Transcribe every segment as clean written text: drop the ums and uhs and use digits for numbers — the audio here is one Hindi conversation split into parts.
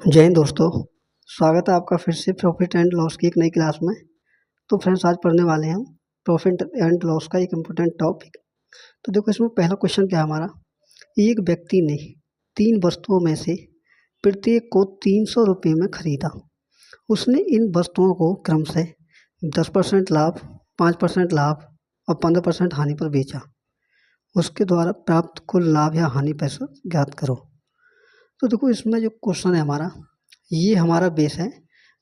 जय हिंद दोस्तों। स्वागत है आपका फिर से प्रॉफिट एंड लॉस की एक नई क्लास में। तो फ्रेंड्स आज पढ़ने वाले हैं हम प्रॉफिट एंड लॉस का एक इम्पोर्टेंट टॉपिक। तो देखो इसमें पहला क्वेश्चन क्या है हमारा, एक व्यक्ति ने 3 वस्तुओं में से प्रत्येक को 300 रुपये में खरीदा। उसने इन वस्तुओं को क्रम से 10% लाभ, 5% लाभ और 15% हानि पर बेचा। उसके द्वारा प्राप्त कुल लाभ या हानि पैसा ज्ञात करो। तो देखो इसमें जो क्वेश्चन है हमारा, ये हमारा बेस है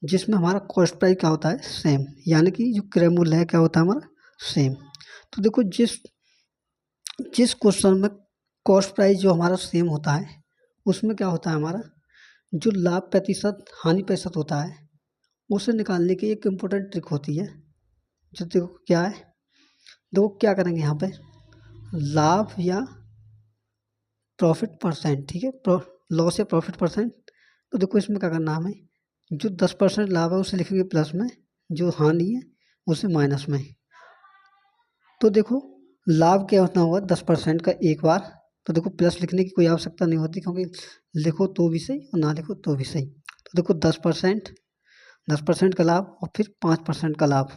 जिसमें हमारा कॉस्ट प्राइस क्या होता है, सेम, यानी कि जो क्रय मूल्य है क्या होता है हमारा, सेम। तो देखो जिस जिस क्वेश्चन में कॉस्ट प्राइस जो हमारा सेम होता है उसमें क्या होता है हमारा, जो लाभ प्रतिशत हानि प्रतिशत होता है उसे निकालने की एक इम्पोर्टेंट ट्रिक होती है। जो देखो क्या है, देखो क्या करेंगे यहाँ पे, लाभ या प्रॉफिट परसेंट, ठीक है, लॉस या प्रॉफिट परसेंट। तो देखो इसमें क्या करना है हमें, जो 10% लाभ है उसे लिखेंगे प्लस में, जो हानि है उसे माइनस में। तो देखो लाभ क्या होता होगा 10% का एक बार, तो देखो प्लस लिखने की कोई आवश्यकता नहीं होती क्योंकि लिखो तो भी सही और ना लिखो तो भी सही। तो देखो 10% का लाभ और फिर 5% का लाभ,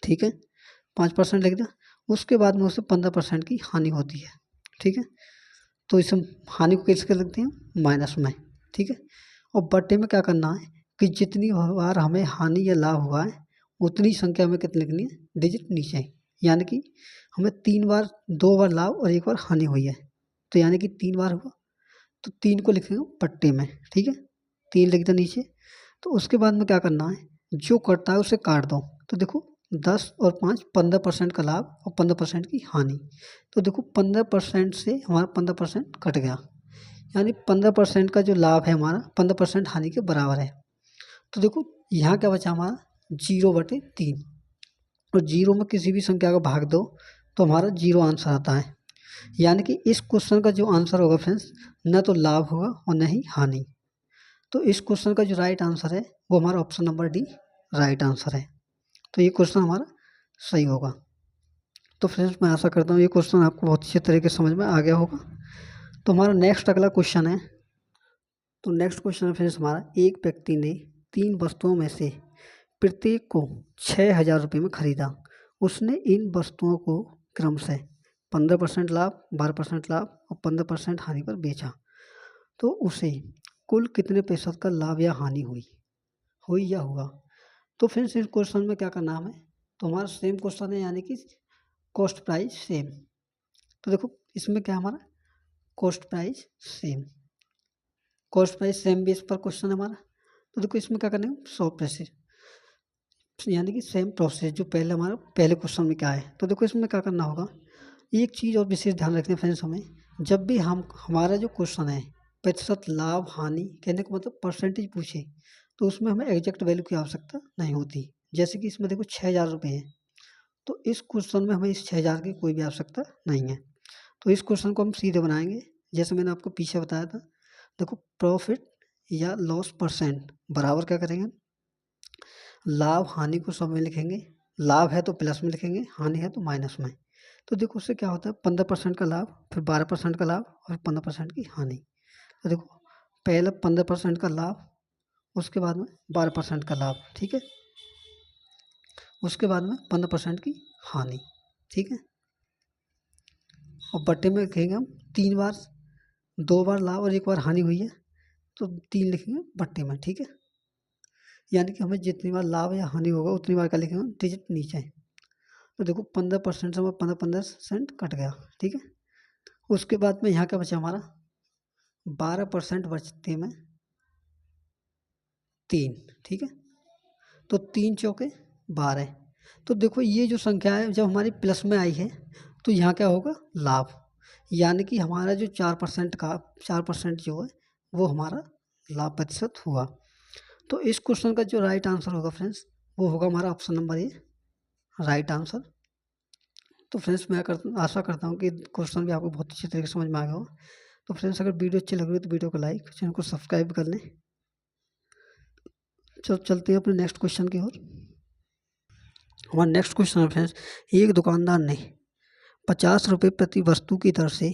ठीक है, 5% लिख दिया। उसके बाद में उसे 15% की हानि होती है, ठीक है। तो इस हानि को किसके लिखते हैं, माइनस में, ठीक है। और बट्टे में क्या करना है कि जितनी बार हमें हानि या लाभ हुआ है उतनी संख्या में कितनी लिखनी है, डिजिट नीचे, यानी कि हमें 3 बार, 2 बार लाभ और 1 बार हानि हुई है, तो यानी कि 3 बार हुआ, तो 3 को लिखेंगे पट्टे में, ठीक है, 3 लिख दो नीचे। तो उसके बाद में क्या करना है, जो कटता है उसे काट दो। तो देखो 10 और 5 15% का लाभ और 15% की हानि। तो देखो 15% से हमारा 15% कट गया, यानी 15% का जो लाभ है हमारा 15% हानि के बराबर है। तो देखो यहाँ क्या बचा हमारा, 0/3, और 0 में किसी भी संख्या को भाग दो तो हमारा 0 आंसर आता है। यानी कि इस क्वेश्चन का जो आंसर होगा फ्रेंड्स, न तो लाभ होगा और न ही हानि। तो इस क्वेश्चन का जो राइट आंसर है वो हमारा option number D right answer है। तो ये क्वेश्चन हमारा सही होगा। तो फ्रेंड्स मैं आशा करता हूँ ये क्वेश्चन आपको बहुत अच्छे तरीके से समझ में आ गया होगा। तो हमारा नेक्स्ट अगला क्वेश्चन है, तो नेक्स्ट क्वेश्चन है फ्रेंड्स हमारा, एक व्यक्ति ने 3 वस्तुओं में से प्रत्येक को 6,000 रुपये में खरीदा। उसने इन वस्तुओं को क्रम से 15% लाभ, 12% लाभ और 15% हानि पर बेचा। तो उसे कुल कितने प्रतिशत का लाभ या हानि हुई हुई या हुआ। तो फ्रेंड्स इस क्वेश्चन में क्या करना हमें, तो हमारा सेम क्वेश्चन है, यानी कि कॉस्ट प्राइस सेम। तो देखो इसमें क्या हमारा, cost price same, cost price same base पर क्वेश्चन है हमारा। तो देखो इसमें क्या करना है, 100%, यानी कि सेम प्रोसेस जो पहले हमारा पहले क्वेश्चन में क्या है। तो देखो इसमें क्या करना होगा, एक चीज़ और विशेष ध्यान रखते हैं फ्रेंड्स हमें, जब भी हम हमारा जो क्वेश्चन है प्रतिशत लाभ हानि कहने का मतलब परसेंटेज पूछे तो उसमें हमें एग्जैक्ट वैल्यू की आवश्यकता नहीं होती। जैसे कि इसमें देखो 6,000 रुपये है, तो इस क्वेश्चन में हमें इस 6,000 की कोई भी आवश्यकता नहीं है। तो इस क्वेश्चन को हम सीधे बनाएंगे जैसे मैंने आपको पीछे बताया था। देखो प्रॉफिट या लॉस परसेंट बराबर क्या करेंगे, लाभ हानि को सब में लिखेंगे, लाभ है तो प्लस में लिखेंगे, हानि है तो माइनस में। तो देखो उससे क्या होता है, 15% का लाभ, फिर 12% का लाभ और 15% की हानि। तो देखो पहले 15% का लाभ, उसके बाद में 12% का लाभ, ठीक है, उसके बाद में 15% की हानि, ठीक है। और बट्टे में लिखेंगे हम 3 बार, 2 बार लाभ और 1 बार हानि हुई है, तो 3 लिखेंगे बट्टे में, ठीक है। यानी कि हमें जितनी बार लाभ या हानि होगा उतनी बार क्या लिखेंगे, डिजिट नीचे। तो देखो 15% से हमारा 15% कट गया, ठीक है। उसके बाद में यहाँ क्या बचा हमारा, 12% बचते में 3, ठीक है। तो 3 चौके 12। तो देखो ये जो संख्या है जब हमारी प्लस में आई है तो यहाँ क्या होगा, लाभ, यानी कि हमारा जो 4% जो है वो हमारा लाभ प्रतिशत हुआ। तो इस क्वेश्चन का जो राइट आंसर होगा फ्रेंड्स वो होगा हमारा ऑप्शन नंबर ए राइट आंसर। तो फ्रेंड्स मैं आशा करता हूँ कि क्वेश्चन भी आपको बहुत अच्छी तरीके से समझ में आ गया हो। तो फ्रेंड्स अगर वीडियो अच्छी लग रही है तो वीडियो को लाइक, चैनल को सब्सक्राइब कर लें। चलते हैं अपने नेक्स्ट क्वेश्चन की ओर। हमारा नेक्स्ट क्वेश्चन है फ्रेंड्स, एक दुकानदार ने 50 रुपये प्रति वस्तु की दर से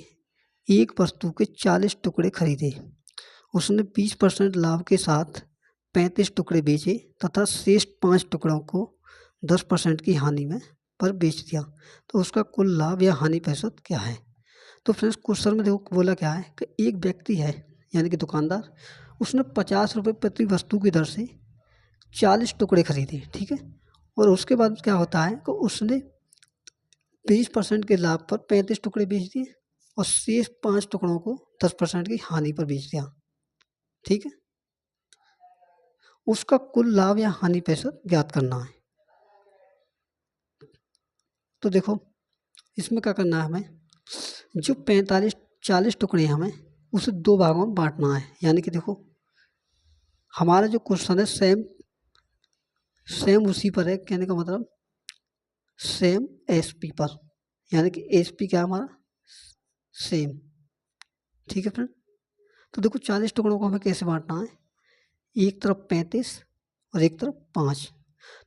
एक वस्तु के 40 टुकड़े खरीदे। उसने 20% लाभ के साथ 35 टुकड़े बेचे तथा शेष 5 टुकड़ों को 10% की हानि में पर बेच दिया, तो उसका कुल लाभ या हानि प्रतिशत क्या है। तो फ्रेंड्स क्वेश्चन में देखो बोला क्या है कि एक व्यक्ति है यानी कि दुकानदार, उसने 50 रुपये प्रति वस्तु की दर से 40 टुकड़े खरीदे, ठीक है। और उसके बाद क्या होता है कि उसने 20% के लाभ पर 35 टुकड़े बेच दिए और शेष 5 टुकड़ों को 10% की हानि पर बेच दिया, ठीक है। उसका कुल लाभ या हानि प्रतिशत ज्ञात करना है। तो देखो इसमें क्या करना है हमें, जो 40 टुकड़े हैं हमें उसे 2 भागों में बांटना है। यानी कि देखो हमारा जो क्वेश्चन है सेम उसी पर है, कहने का मतलब सेम एस पी पर, यानी कि एस पी क्या हमारा सेम, ठीक है फ्रेंड। तो देखो 40 टुकड़ों को हमें कैसे बांटना है, एक तरफ 35 और एक तरफ 5।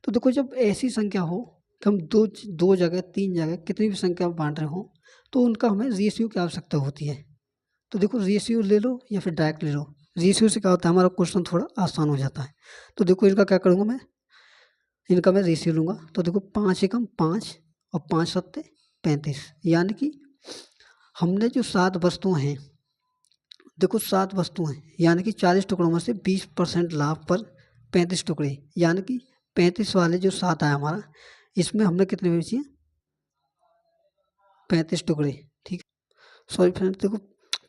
तो देखो जब ऐसी संख्या हो कि हम दो जगह 3 जगह कितनी भी संख्या बांट रहे हो तो उनका हमें रेशियो की आवश्यकता होती है। तो देखो रेशियो ले लो या फिर डायरेक्ट ले लो, रेशियो से क्या होता है हमारा क्वेश्चन थोड़ा आसान हो जाता है। तो देखो इनका क्या करूँगा मैं, इनका मैं रेशियो लूँगा। तो देखो 5 एकम 5 और 5 सत्ते 35, यानी कि हमने जो 7 वस्तुएं हैं, देखो 7 वस्तुएं यानी कि 40 टुकड़ों में से 20% लाभ पर 35 टुकड़े, यानी कि 35 वाले जो 7 आया हमारा, इसमें हमने कितने बेचे, 35 टुकड़े, ठीक है। सॉरी फ्रेंड्स देखो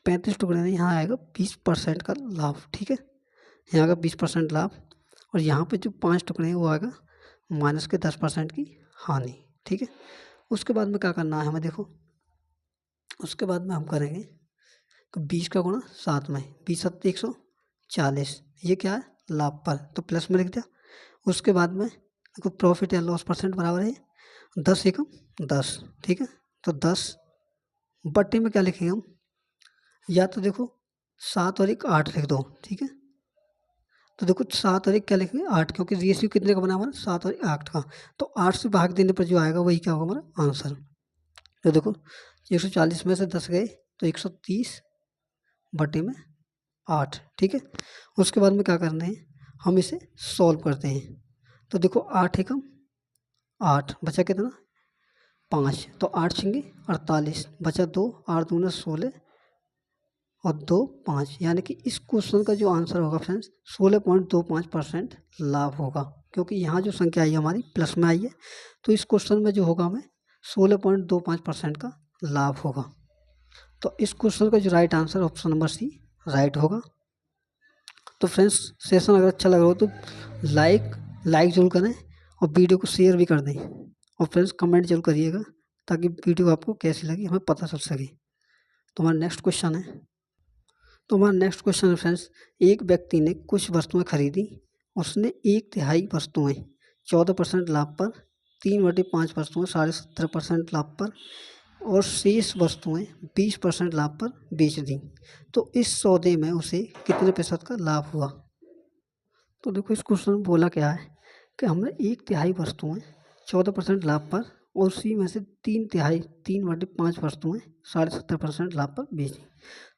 35 टुकड़े नहीं, यहाँ आएगा 20% का लाभ, ठीक है। यहाँ आएगा 20% लाभ और यहाँ पे जो 5 टुकड़े हैं वो आएगा माइनस के 10% की हानि, ठीक है। उसके बाद में क्या करना है हमें, देखो उसके बाद में हम करेंगे तो 20 का गुणा 7 में, 20 सत्ते 140, ये क्या है लाभ पर, तो प्लस में लिख दिया। उसके बाद में देखो प्रॉफिट या लॉस परसेंट बराबर है 10 एकम 10, ठीक है। तो 10 बट्टे में क्या लिखेंगे हम, या तो देखो 7 और 1 8 लिख दो, ठीक है। तो देखो 7 और 1 क्या लिखेंगे 8, क्योंकि रेशियो कितने का बना हमारा 7 और 8 का, तो 8 से भाग देने पर जो आएगा वही क्या होगा हमारा आंसर। तो देखो 140 में से 10 गए तो 130 बटे में 8, ठीक है। उसके बाद में क्या करना है, हम इसे सॉल्व करते हैं। तो देखो 8 एकम 8 बचा कितना 5, तो 8 छिंगे 48 बचा 2, 8 दूना 16 और 2 5, यानी कि इस क्वेश्चन का जो आंसर होगा फ्रेंड्स 16.25% लाभ होगा, क्योंकि यहाँ जो संख्या आई है हमारी प्लस में आई है। तो इस क्वेश्चन में जो होगा हमें 16.25% का लाभ होगा। तो इस क्वेश्चन का जो right answer option number C right होगा। तो फ्रेंड्स सेशन अगर अच्छा लग रहा हो तो लाइक जरूर करें और वीडियो को शेयर भी कर दें, और फ्रेंड्स कमेंट जरूर करिएगा ताकि वीडियो आपको कैसी लगी हमें पता चल सके। तो हमारा नेक्स्ट क्वेश्चन है, फ्रेंड्स, एक व्यक्ति ने कुछ वस्तुएं खरीदी, उसने 1/3 वस्तुएं 14% लाभ पर, 3/5 वस्तुएं 17.5% लाभ पर और शेष वस्तुएं 20% लाभ पर बेच दी। तो इस सौदे में उसे कितने प्रतिशत का लाभ हुआ। तो देखो इस क्वेश्चन में बोला क्या है कि हमने 1/3 वस्तुएं 14% लाभ पर और उसी में से 3/5 वस्तुएं 17.5% लाभ पर बेची।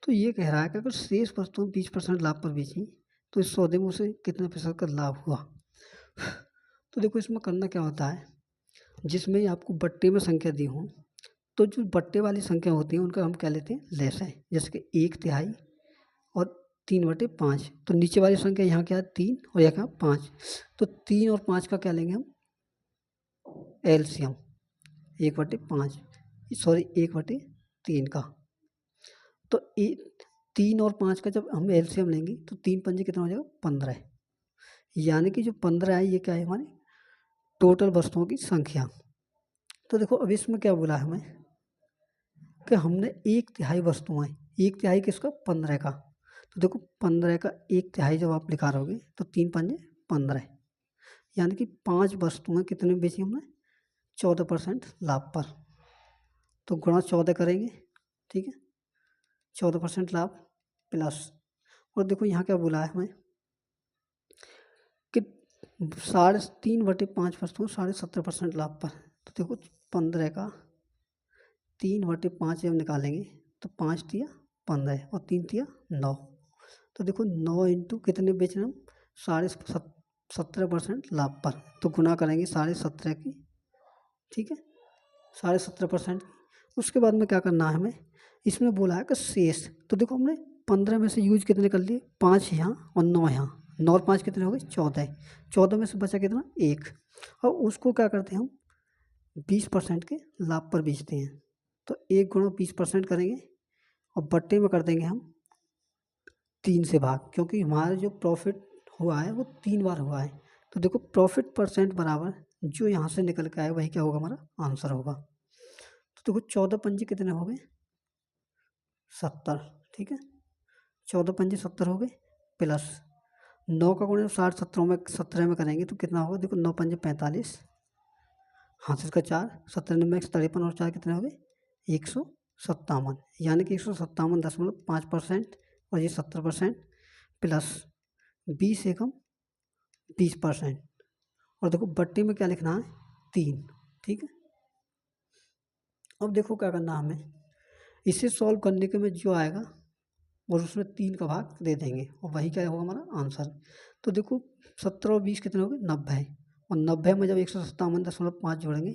तो ये कह रहा है कि अगर शेष वस्तुएं 20% लाभ पर बेची तो इस सौदे में उसे कितने प्रतिशत का लाभ हुआ। तो देखो इसमें करना क्या होता है, जिसमें आपको बट्टे में संख्या दी हो तो जो बट्टे वाली संख्या होती है उनका हम क्या लेते हैं लेस है, जैसे कि 1/3 और 3/5। तो नीचे वाली संख्या यहाँ क्या है 3 और यहाँ क्या 5, तो 3 और 5 का क्या लेंगे हम एलसीएम, 1/5 सॉरी 1/3 का। तो 3 और 5 का जब हम एलसीएम लेंगे तो 3 पंजे कितना हो जाएगा 15, यानी कि जो 15 है ये क्या है हमारी टोटल वस्तुओं की संख्या। तो देखो अब इसमें क्या बोला है हमें कि हमने 1/3 वस्तुएं, 1/3 किसका 15 का, तो देखो 15 का 1/3 जब आप निकाल रहोगे तो 3 पंजे 15, यानी कि 5 वस्तुएं कितने में बेची हमने 14% लाभ पर। तो गुणा 14 करेंगे, ठीक है, 14% लाभ प्लस, और देखो यहाँ क्या बोला है हमें कि 3/5 वस्तुएं 17.5% लाभ पर। तो देखो 15 का 3/5 जब निकालेंगे तो 5 तिया 15 और 3 तिया 9, तो देखो 9 इंटू कितने बेच रहे हैं हम, 17.5% लाभ पर, तो गुना करेंगे 17.5 की, ठीक है, 17.5%। उसके बाद में क्या करना है हमें, इसमें बोला है कि शेष, तो देखो हमने 15 में से यूज कितने कर लिए, 5 यहाँ और 9 यहाँ, 9 और 5 कितने हो गए 14, 14 में से बचा कितना 1, और उसको क्या करते हैं हम 20% के लाभ पर बेचते हैं। तो 1 गुणा 20% करेंगे और बट्टे में कर देंगे हम 3 से भाग, क्योंकि हमारा जो प्रॉफिट हुआ है वो 3 बार हुआ है। तो देखो प्रॉफिट परसेंट बराबर जो यहाँ से निकल के आए वही क्या होगा, हमारा आंसर होगा। तो देखो 14 पंजे कितने हो गए 70, ठीक है, 14 पंजे 70 हो गए, प्लस 9 का गुणे 60 17 में करेंगे तो कितना होगा, देखो 9 पंजे 45, हाथ इसका 4, 17 में 53 और 4 कितने हो गए 157, यानी कि 157.5%, और ये 70% प्लस 20 एकम 20%, और देखो बट्टे में क्या लिखना है 3, ठीक है। अब देखो क्या करना हमें, इसे सॉल्व करने के में जो आएगा और उसमें 3 का भाग दे देंगे और वही क्या होगा हमारा आंसर। तो देखो 17 और 20 कितने हो गए 90, और 90 में जब 157.5 जोड़ेंगे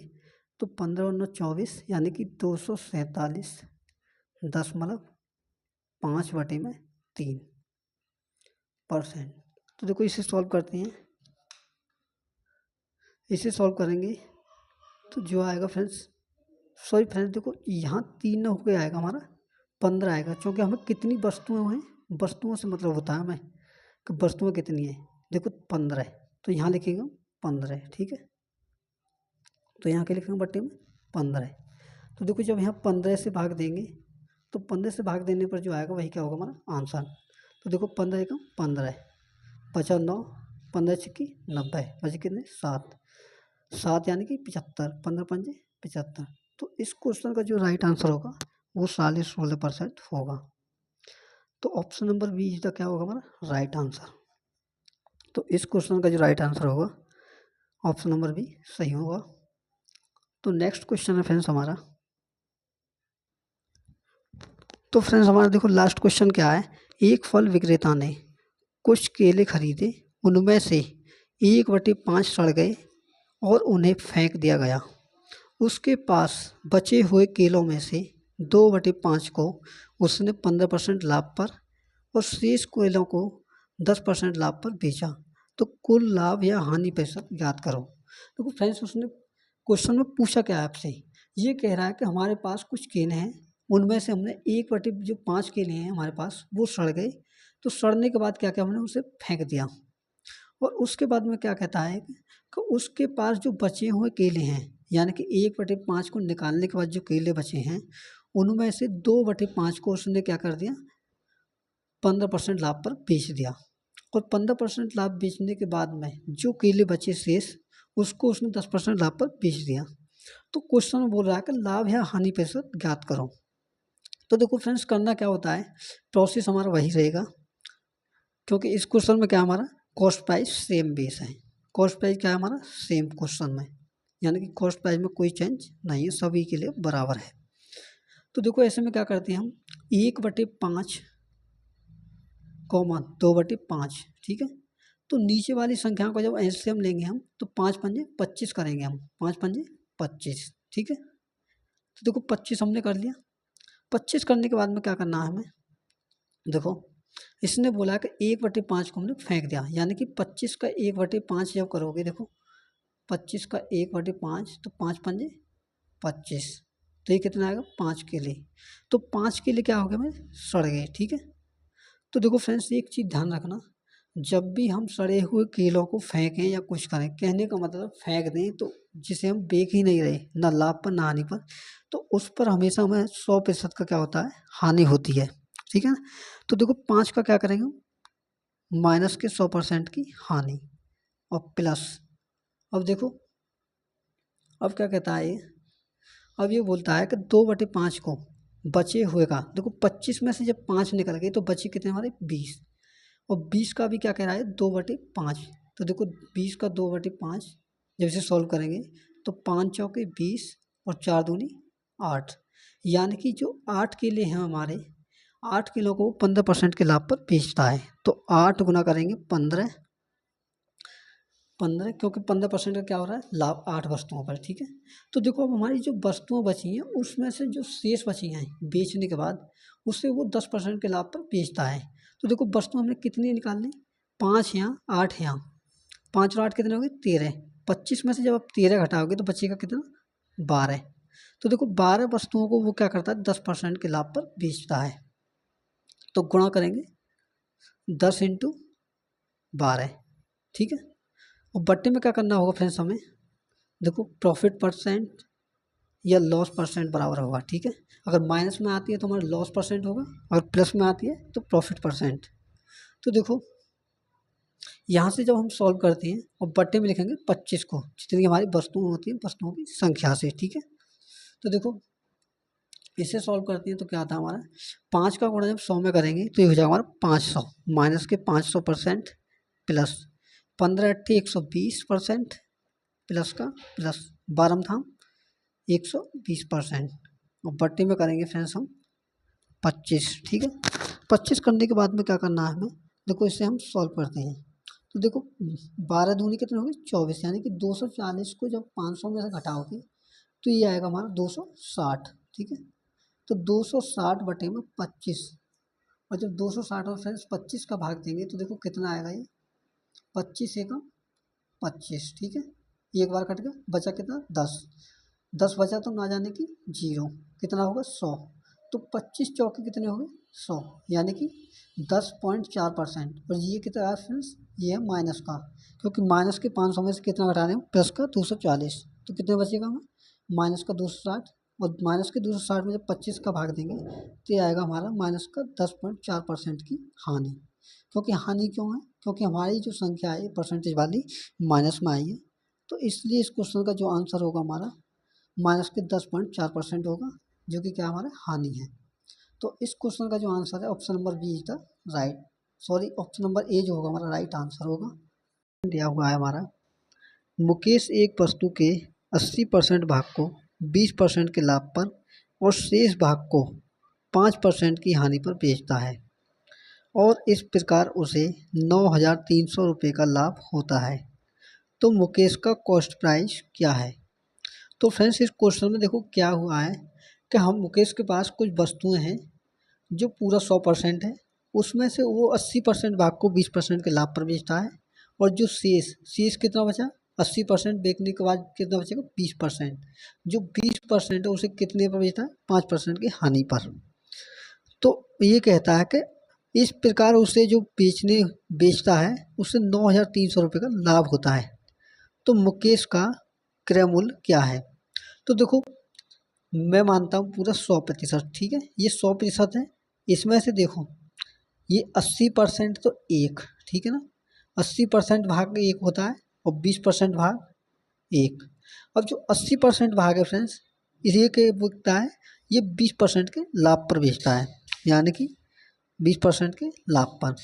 तो 15 और 9 24, यानी कि 247.5/3%। तो देखो इसे सॉल्व करते हैं, इसे सॉल्व करेंगे तो जो आएगा फ्रेंड्स, सॉरी फ्रेंड्स देखो यहाँ 3 होके आएगा हमारा 15 आएगा, क्योंकि हमें कितनी वस्तुएं हैं, वस्तुओं से मतलब होता है हमें कि वस्तुएं कितनी है, देखो 15, तो यहाँ लिखेंगे 15, ठीक है, तो यहाँ क्या लिखेंगे बट्टे में 15। तो देखो जब यहाँ 15 से भाग देंगे तो 15 से भाग देने पर जो आएगा वही क्या होगा हमारा आंसर। तो देखो 15 एकम 15, 59, 15 छिक्की 90, बचे कितने 7, 7 यानी कि 75, 15 पंजे 75। तो इस क्वेश्चन का जो राइट आंसर होगा वो 16% होगा। तो option number B is the क्या होगा हमारा राइट आंसर। तो इस क्वेश्चन का जो राइट आंसर होगा ऑप्शन नंबर बी सही होगा। तो नेक्स्ट क्वेश्चन है फ्रेंड्स हमारा, तो फ्रेंड्स हमारा देखो लास्ट क्वेश्चन क्या है, एक फल विक्रेता ने कुछ केले खरीदे, उनमें से 1/5 सड़ गए और उन्हें फेंक दिया गया। उसके पास बचे हुए केलों में से 2/5 को उसने 15% लाभ पर और शेष केलों को 10% लाभ पर बेचा। तो कुल लाभ या हानि प्रतिशत ज्ञात करो। देखो फ्रेंड्स उसने क्वेश्चन में पूछा क्या है आपसे, ये कह रहा है कि हमारे पास कुछ केले हैं, उनमें से हमने 1/5 केले हैं हमारे पास वो सड़ गए, तो सड़ने के बाद क्या क्या हमने उसे फेंक दिया। और उसके बाद में क्या कहता है कि उसके पास जो बचे हुए केले हैं, यानी कि 1/5 को निकालने के बाद जो केले बचे हैं उनमें से 2/5 को उसने क्या कर दिया 15% लाभ पर बेच दिया। और 15% लाभ बेचने के बाद में जो केले बचे शेष उसको उसने 10% लाभ पर बेच दिया। तो क्वेश्चन में बोल रहा है कि लाभ या हानि प्रतिशत ज्ञात करो। तो देखो फ्रेंड्स करना क्या होता है, प्रोसेस हमारा वही रहेगा, क्योंकि इस क्वेश्चन में क्या हमारा कॉस्ट प्राइस सेम बेस है। कॉस्ट प्राइस क्या है हमारा सेम क्वेश्चन में, यानी कि कॉस्ट प्राइस में कोई चेंज नहीं है, सभी के लिए बराबर है। तो देखो ऐसे में क्या करते हैं हम 1/5 कॉमा 2/5, ठीक है। तो नीचे वाली संख्याओं का जब एलसीएम लेंगे हम तो 5 पंजे 25 करेंगे हम, 5 पंजे 25, ठीक है। तो देखो 25 हमने कर लिया। 25 करने के बाद में क्या करना है हमें, देखो इसने बोला कि 1/5 को हमने फेंक दिया, यानी कि 25 का 1/5 जब करोगे, देखो 25 का 1/5 तो 5 पंजे 25, तो ये कितना आएगा 5 केले। तो 5 केले क्या हो गए मेरे सड़ गए, ठीक है। तो देखो फ्रेंड्स एक चीज़ ध्यान रखना, जब भी हम सड़े हुए केलों को फेंकें या कुछ करें, कहने का मतलब फेंक दें तो जिसे हम बेच ही नहीं रहे, ना लाभ पर ना हानि पर, तो उस पर हमेशा हमें 100% का क्या होता है हानि होती है, ठीक है ना। तो देखो 5 का क्या करेंगे माइनस के 100% की हानि और प्लस, अब देखो अब क्या कहता है ये, अब ये बोलता है कि 2/5 को बचे हुए का, देखो 25 में से जब 5 निकल गए तो बचे कितने हमारे 20, और 20 का भी क्या कह रहा है 2/5। तो देखो 20 का 2/5 जब इसे सॉल्व करेंगे तो 5 चौके 20 और 4 दूनी 8, यानी कि जो 8 केले हैं हमारे 8 किलो को 15% के लाभ पर बेचता है। तो 8 गुना करेंगे 15, क्योंकि 15% का क्या हो रहा है लाभ 8 वस्तुओं पर, ठीक है। तो देखो अब हमारी जो वस्तुएं बची हैं उसमें से जो शेष बची हैं बेचने के बाद उससे वो 10% के लाभ पर बेचता है। तो देखो वस्तु हमने कितनी निकालनी, 5 यहाँ 8 यहाँ, 5 और 8 कितने हो गए 13, 25 में से जब आप 13 घटाओगे तो बचेगा कितना 12। तो देखो 12 वस्तुओं को वो क्या करता है 10% के लाभ पर बेचता है। तो गुणा करेंगे 10 इंटू 12, ठीक है। और बट्टे में क्या करना होगा फ्रेंड्स हमें, देखो प्रॉफिट परसेंट या लॉस परसेंट बराबर होगा, ठीक है। अगर माइनस में आती है तो हमारा लॉस परसेंट होगा, अगर प्लस में आती है तो प्रॉफिट परसेंट। तो देखो यहाँ से जब हम सॉल्व करते हैं और बट्टे में लिखेंगे 25 को, जितनी हमारी वस्तुएं होती हैं वस्तुओं की संख्या से, ठीक है। तो देखो इसे सॉल्व करते हैं तो क्या आता है हमारा 5 का गुणा जब 100 में करेंगे तो ये हो जाएगा हमारा 500 माइनस के 500% प्लस 15 × 120% प्लस का प्लस 12 था 120%। और बट्टे में करेंगे फ्रेंड्स हम 25, ठीक है। 25 करने के बाद में क्या करना है हमें, देखो इसे हम सॉल्व करते हैं। तो देखो 12 दूनी कितने होगी 24, यानी कि 240 को जब 500 में से घटाओगे तो ये आएगा हमारा 260, ठीक है। तो 260 बटे में 25, और जब 260 और फ्रेंड्स 25 का भाग देंगे तो देखो कितना आएगा ये 25 एकम 25, ठीक है। एक बार कट गया बचा कितना 10 बचा तो ना जाने की 0, कितना होगा 100। तो 25 चौके कितने हो गए 100, यानी कि 10.4%। और ये कितना है फ्रेंड्स, ये है माइनस का, क्योंकि माइनस के 500 में से कितना घटा रहे हैं प्लस का 240, तो कितने बचेगा हमें माइनस का 260। और माइनस के 260 में जब 25 का भाग देंगे तो ये आएगा हमारा माइनस का 10.4% की हानि। क्योंकि हानि क्यों है, क्योंकि हमारी जो संख्या है परसेंटेज वाली माइनस में आई है, तो इसलिए इस क्वेश्चन का जो आंसर होगा हमारा माइनस के 10.4% होगा, जो कि क्या हमारा हानि है। तो इस क्वेश्चन का जो आंसर है option number B is the right, sorry option number A जो होगा हमारा राइट आंसर होगा। दिया हुआ है हमारा मुकेश एक वस्तु के 80% भाग को 20% के लाभ पर और शेष भाग को 5% की हानि पर बेचता है और इस प्रकार उसे 9,300 रुपये का लाभ होता है। तो मुकेश का कॉस्ट प्राइस क्या है। तो फ्रेंड्स इस क्वेश्चन में देखो क्या हुआ है कि हम मुकेश के पास कुछ वस्तुएं हैं जो पूरा 100% है, उसमें से वो 80% भाग को 20% के लाभ पर बेचता है, और जो शेष कितना बचा 80% बेचने के बाद कितना बचेगा 20%, जो 20% है उसे कितने पर बेचता है 5% की हानि पर। तो ये कहता है कि इस प्रकार उसे जो बेचता है उससे 9,300 रुपये का लाभ होता है। तो मुकेश का क्रय मूल्य क्या है। तो देखो मैं मानता हूँ पूरा 100%, ठीक है, ये 100% है। इसमें से देखो ये 80% तो एक, ठीक है ना, 80% भाग एक होता है और 20% भाग एक। अब जो 80% भाग है फ्रेंड्स इसी के बिकता है, ये 20% के लाभ पर बेचता है, यानी कि 20% के लाभ पर।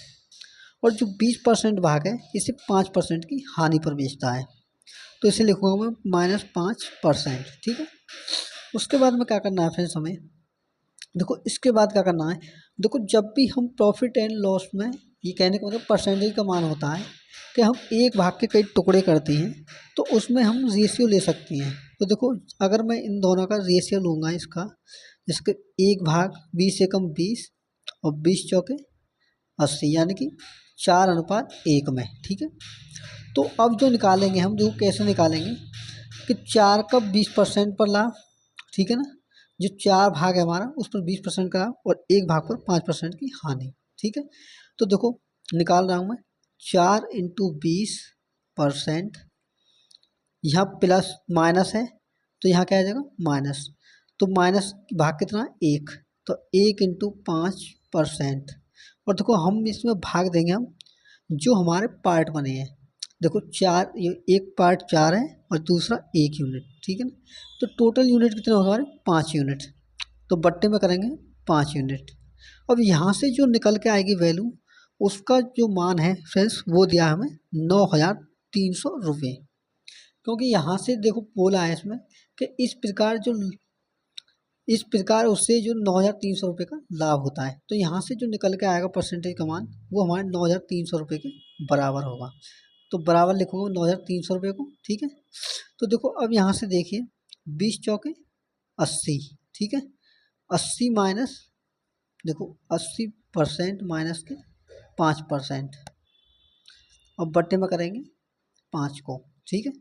और जो 20% भाग है इसे 5% की हानि पर बेचता है, तो इसे लिखूंगा मैं -5%, ठीक है। उसके बाद में क्या करना है फ्रेंड्स हमें, देखो इसके बाद क्या करना है, देखो जब भी हम प्रॉफिट एंड लॉस में, ये कहने का मतलब परसेंटेज का मान होता है कि हम एक भाग के कई टुकड़े करते हैं तो उसमें हम रेशियो ले सकते हैं। तो देखो अगर मैं इन दोनों का रेशियो लूँगा इसका, इसके एक भाग 20 एकम 20 और 20 चौके 80, यानी कि 4:1 में, ठीक है। तो अब जो निकालेंगे हम, जो कैसे निकालेंगे कि 4 का 20% पर लाभ, ठीक है ना, जो 4 भाग है हमारा उस पर 20% का और एक भाग पर 5% की हानि, ठीक है। तो देखो निकाल रहा हूँ मैं 4 × 20%, यहाँ प्लस माइनस है तो यहाँ क्या आ जाएगा माइनस, तो माइनस भाग कितना एक, तो 1 × 5%। और देखो हम इसमें भाग देंगे हम जो हमारे पार्ट बने हैं, देखो चार, एक पार्ट 4 है और दूसरा 1 यूनिट, ठीक है ना, तो टोटल यूनिट कितने होंगे हमारे 5 यूनिट, तो बट्टे में करेंगे 5 यूनिट। अब यहाँ से जो निकल के आएगी वैल्यू, उसका जो मान है फ्रेंड्स वो दिया हमें 9,300 रुपये, क्योंकि यहाँ से देखो बोला है इसमें कि इस प्रकार जो इस प्रकार उससे जो 9,300 रुपये का लाभ होता है। तो यहाँ से जो निकल के आएगा परसेंटेज का मान वो हमारे 9,300 रुपये के बराबर होगा। तो बराबर लिखूंगा 9,300 रुपये को, ठीक है। तो देखो अब यहाँ से देखिए 20 चौके 80, ठीक है। 80 माइनस, देखो 80% माइनस के 5%, और बट्टे में करेंगे 5 को, ठीक है,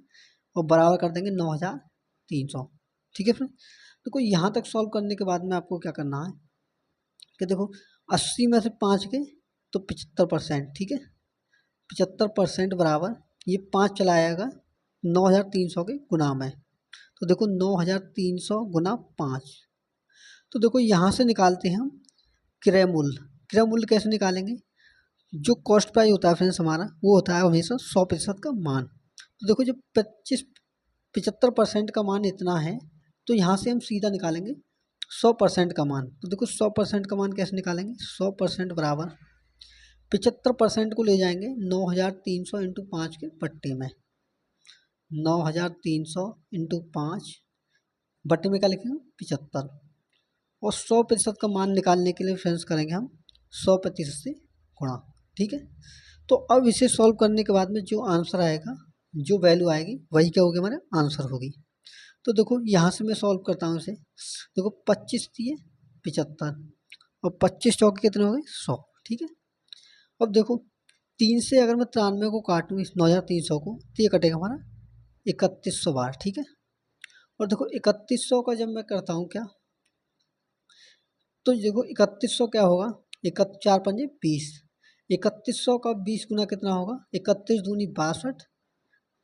और बराबर कर देंगे 9,300, ठीक है फ्रेंड। देखो यहाँ तक सॉल्व करने के बाद में आपको क्या करना है कि देखो 80 में से 5 के तो 75%, ठीक है। 75% बराबर ये 5 चला आएगा 9,300 के गुना में। तो देखो 9,300 गुना 5। तो देखो यहाँ से निकालते हैं हम क्रय मूल्य। क्रय मूल्य कैसे निकालेंगे? जो कॉस्ट प्राइस होता है फ्रेंड्स हमारा, वो होता है हमेशा 100% का मान। तो देखो जब 75% का मान इतना है तो यहाँ से हम सीधा निकालेंगे 100% का मान। तो देखो 100% का मान कैसे निकालेंगे? 100% बराबर 75% को ले जाएंगे 9,300 इंटू 5 के पट्टे में। 9,300 इंटू 5 बट्टे में क्या लिखेंगे? 75। और 100% का मान निकालने के लिए फ्रेंड्स करेंगे हम 100% से गुणा, ठीक है। तो अब इसे सॉल्व करने के बाद में जो आंसर आएगा, जो वैल्यू आएगी वही क्या होगी? हमारे आंसर होगी। तो देखो यहाँ से मैं सॉल्व करता हूँ इसे। देखो 25 दिए 75 और 25 चौके कितने हो गए? 100, ठीक है। अब देखो 3 से अगर मैं 93 को काटूँ इस 9,300 को तो ये कटेगा हमारा 3100 बार, ठीक है। और देखो 3100 का जब मैं करता हूँ क्या, तो देखो 3100 क्या होगा? 4 पंजे 20। 3100 का 20 गुना कितना होगा? 31 दूनी 62,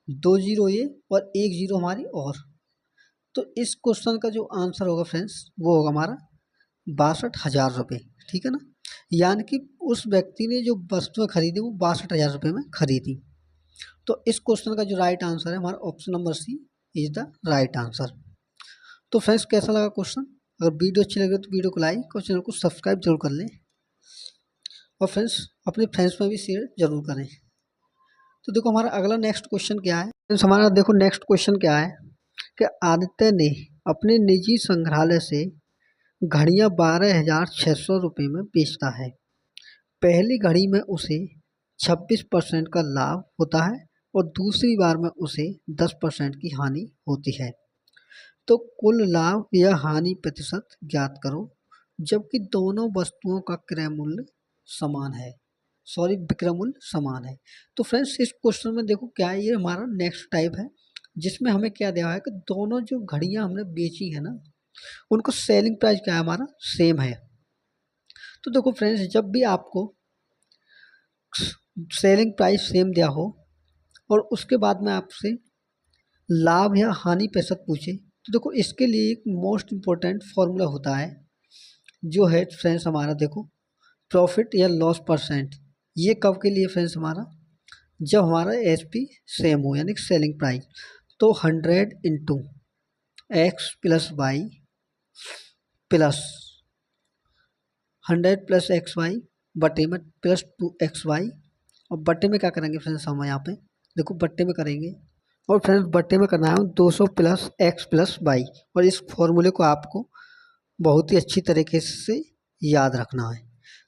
2 जीरो ये और 1 जीरो हमारी और। तो इस क्वेश्चन का जो आंसर होगा फ्रेंड्स वो होगा हमारा 62,000 रुपये, ठीक है ना। यानी कि उस व्यक्ति ने जो वस्तुएं खरीदी वो 62,000 रुपये में खरीदी। तो इस क्वेश्चन का जो राइट आंसर है हमारा option number C is the right answer. तो फ्रेंड्स कैसा लगा क्वेश्चन? अगर वीडियो अच्छी लगे तो वीडियो को लाइक और चैनल को सब्सक्राइब जरूर कर लें, और फ्रेंड्स अपने फ्रेंड्स में भी शेयर जरूर करें। तो देखो हमारा अगला नेक्स्ट क्वेश्चन क्या है फ्रेंड्स? हमारा देखो नेक्स्ट क्वेश्चन क्या है कि आदित्य ने अपने निजी संग्रहालय से घड़ियां 12,600 रुपये में बेचता है। पहली घड़ी में उसे 26% का लाभ होता है और दूसरी बार में उसे 10% की हानि होती है। तो कुल लाभ या हानि प्रतिशत ज्ञात करो जबकि दोनों वस्तुओं का क्रय मूल्य समान है, सॉरी विक्रय मूल्य समान है। तो फ्रेंड्स इस क्वेश्चन में देखो क्या है, ये हमारा नेक्स्ट टाइप है जिसमें हमें क्या दिया है कि दोनों जो घड़ियां हमने बेची है ना उनको सेलिंग प्राइस क्या है? हमारा सेम है। तो देखो फ्रेंड्स जब भी आपको सेलिंग प्राइस सेम दिया हो और उसके बाद में आपसे लाभ या हानि प्रतिशत पूछे, तो देखो इसके लिए एक मोस्ट इम्पोर्टेंट फॉर्मूला होता है जो है फ्रेंड्स हमारा देखो प्रॉफिट या लॉस परसेंट। ये कब के लिए फ्रेंड्स? हमारा जब हमारा एसपी सेम हो यानी सेलिंग प्राइस। तो 100 into x plus y plus 100 plus x y बटे में प्लस 2xy, और बटे में क्या करेंगे फ्रेंड्स? हम यहाँ पे देखो बटे में करेंगे, और फ्रेंड्स बटे में करना है 200 प्लस एक्स प्लस वाई। और इस फॉर्मूले को आपको बहुत ही अच्छी तरीके से याद रखना है।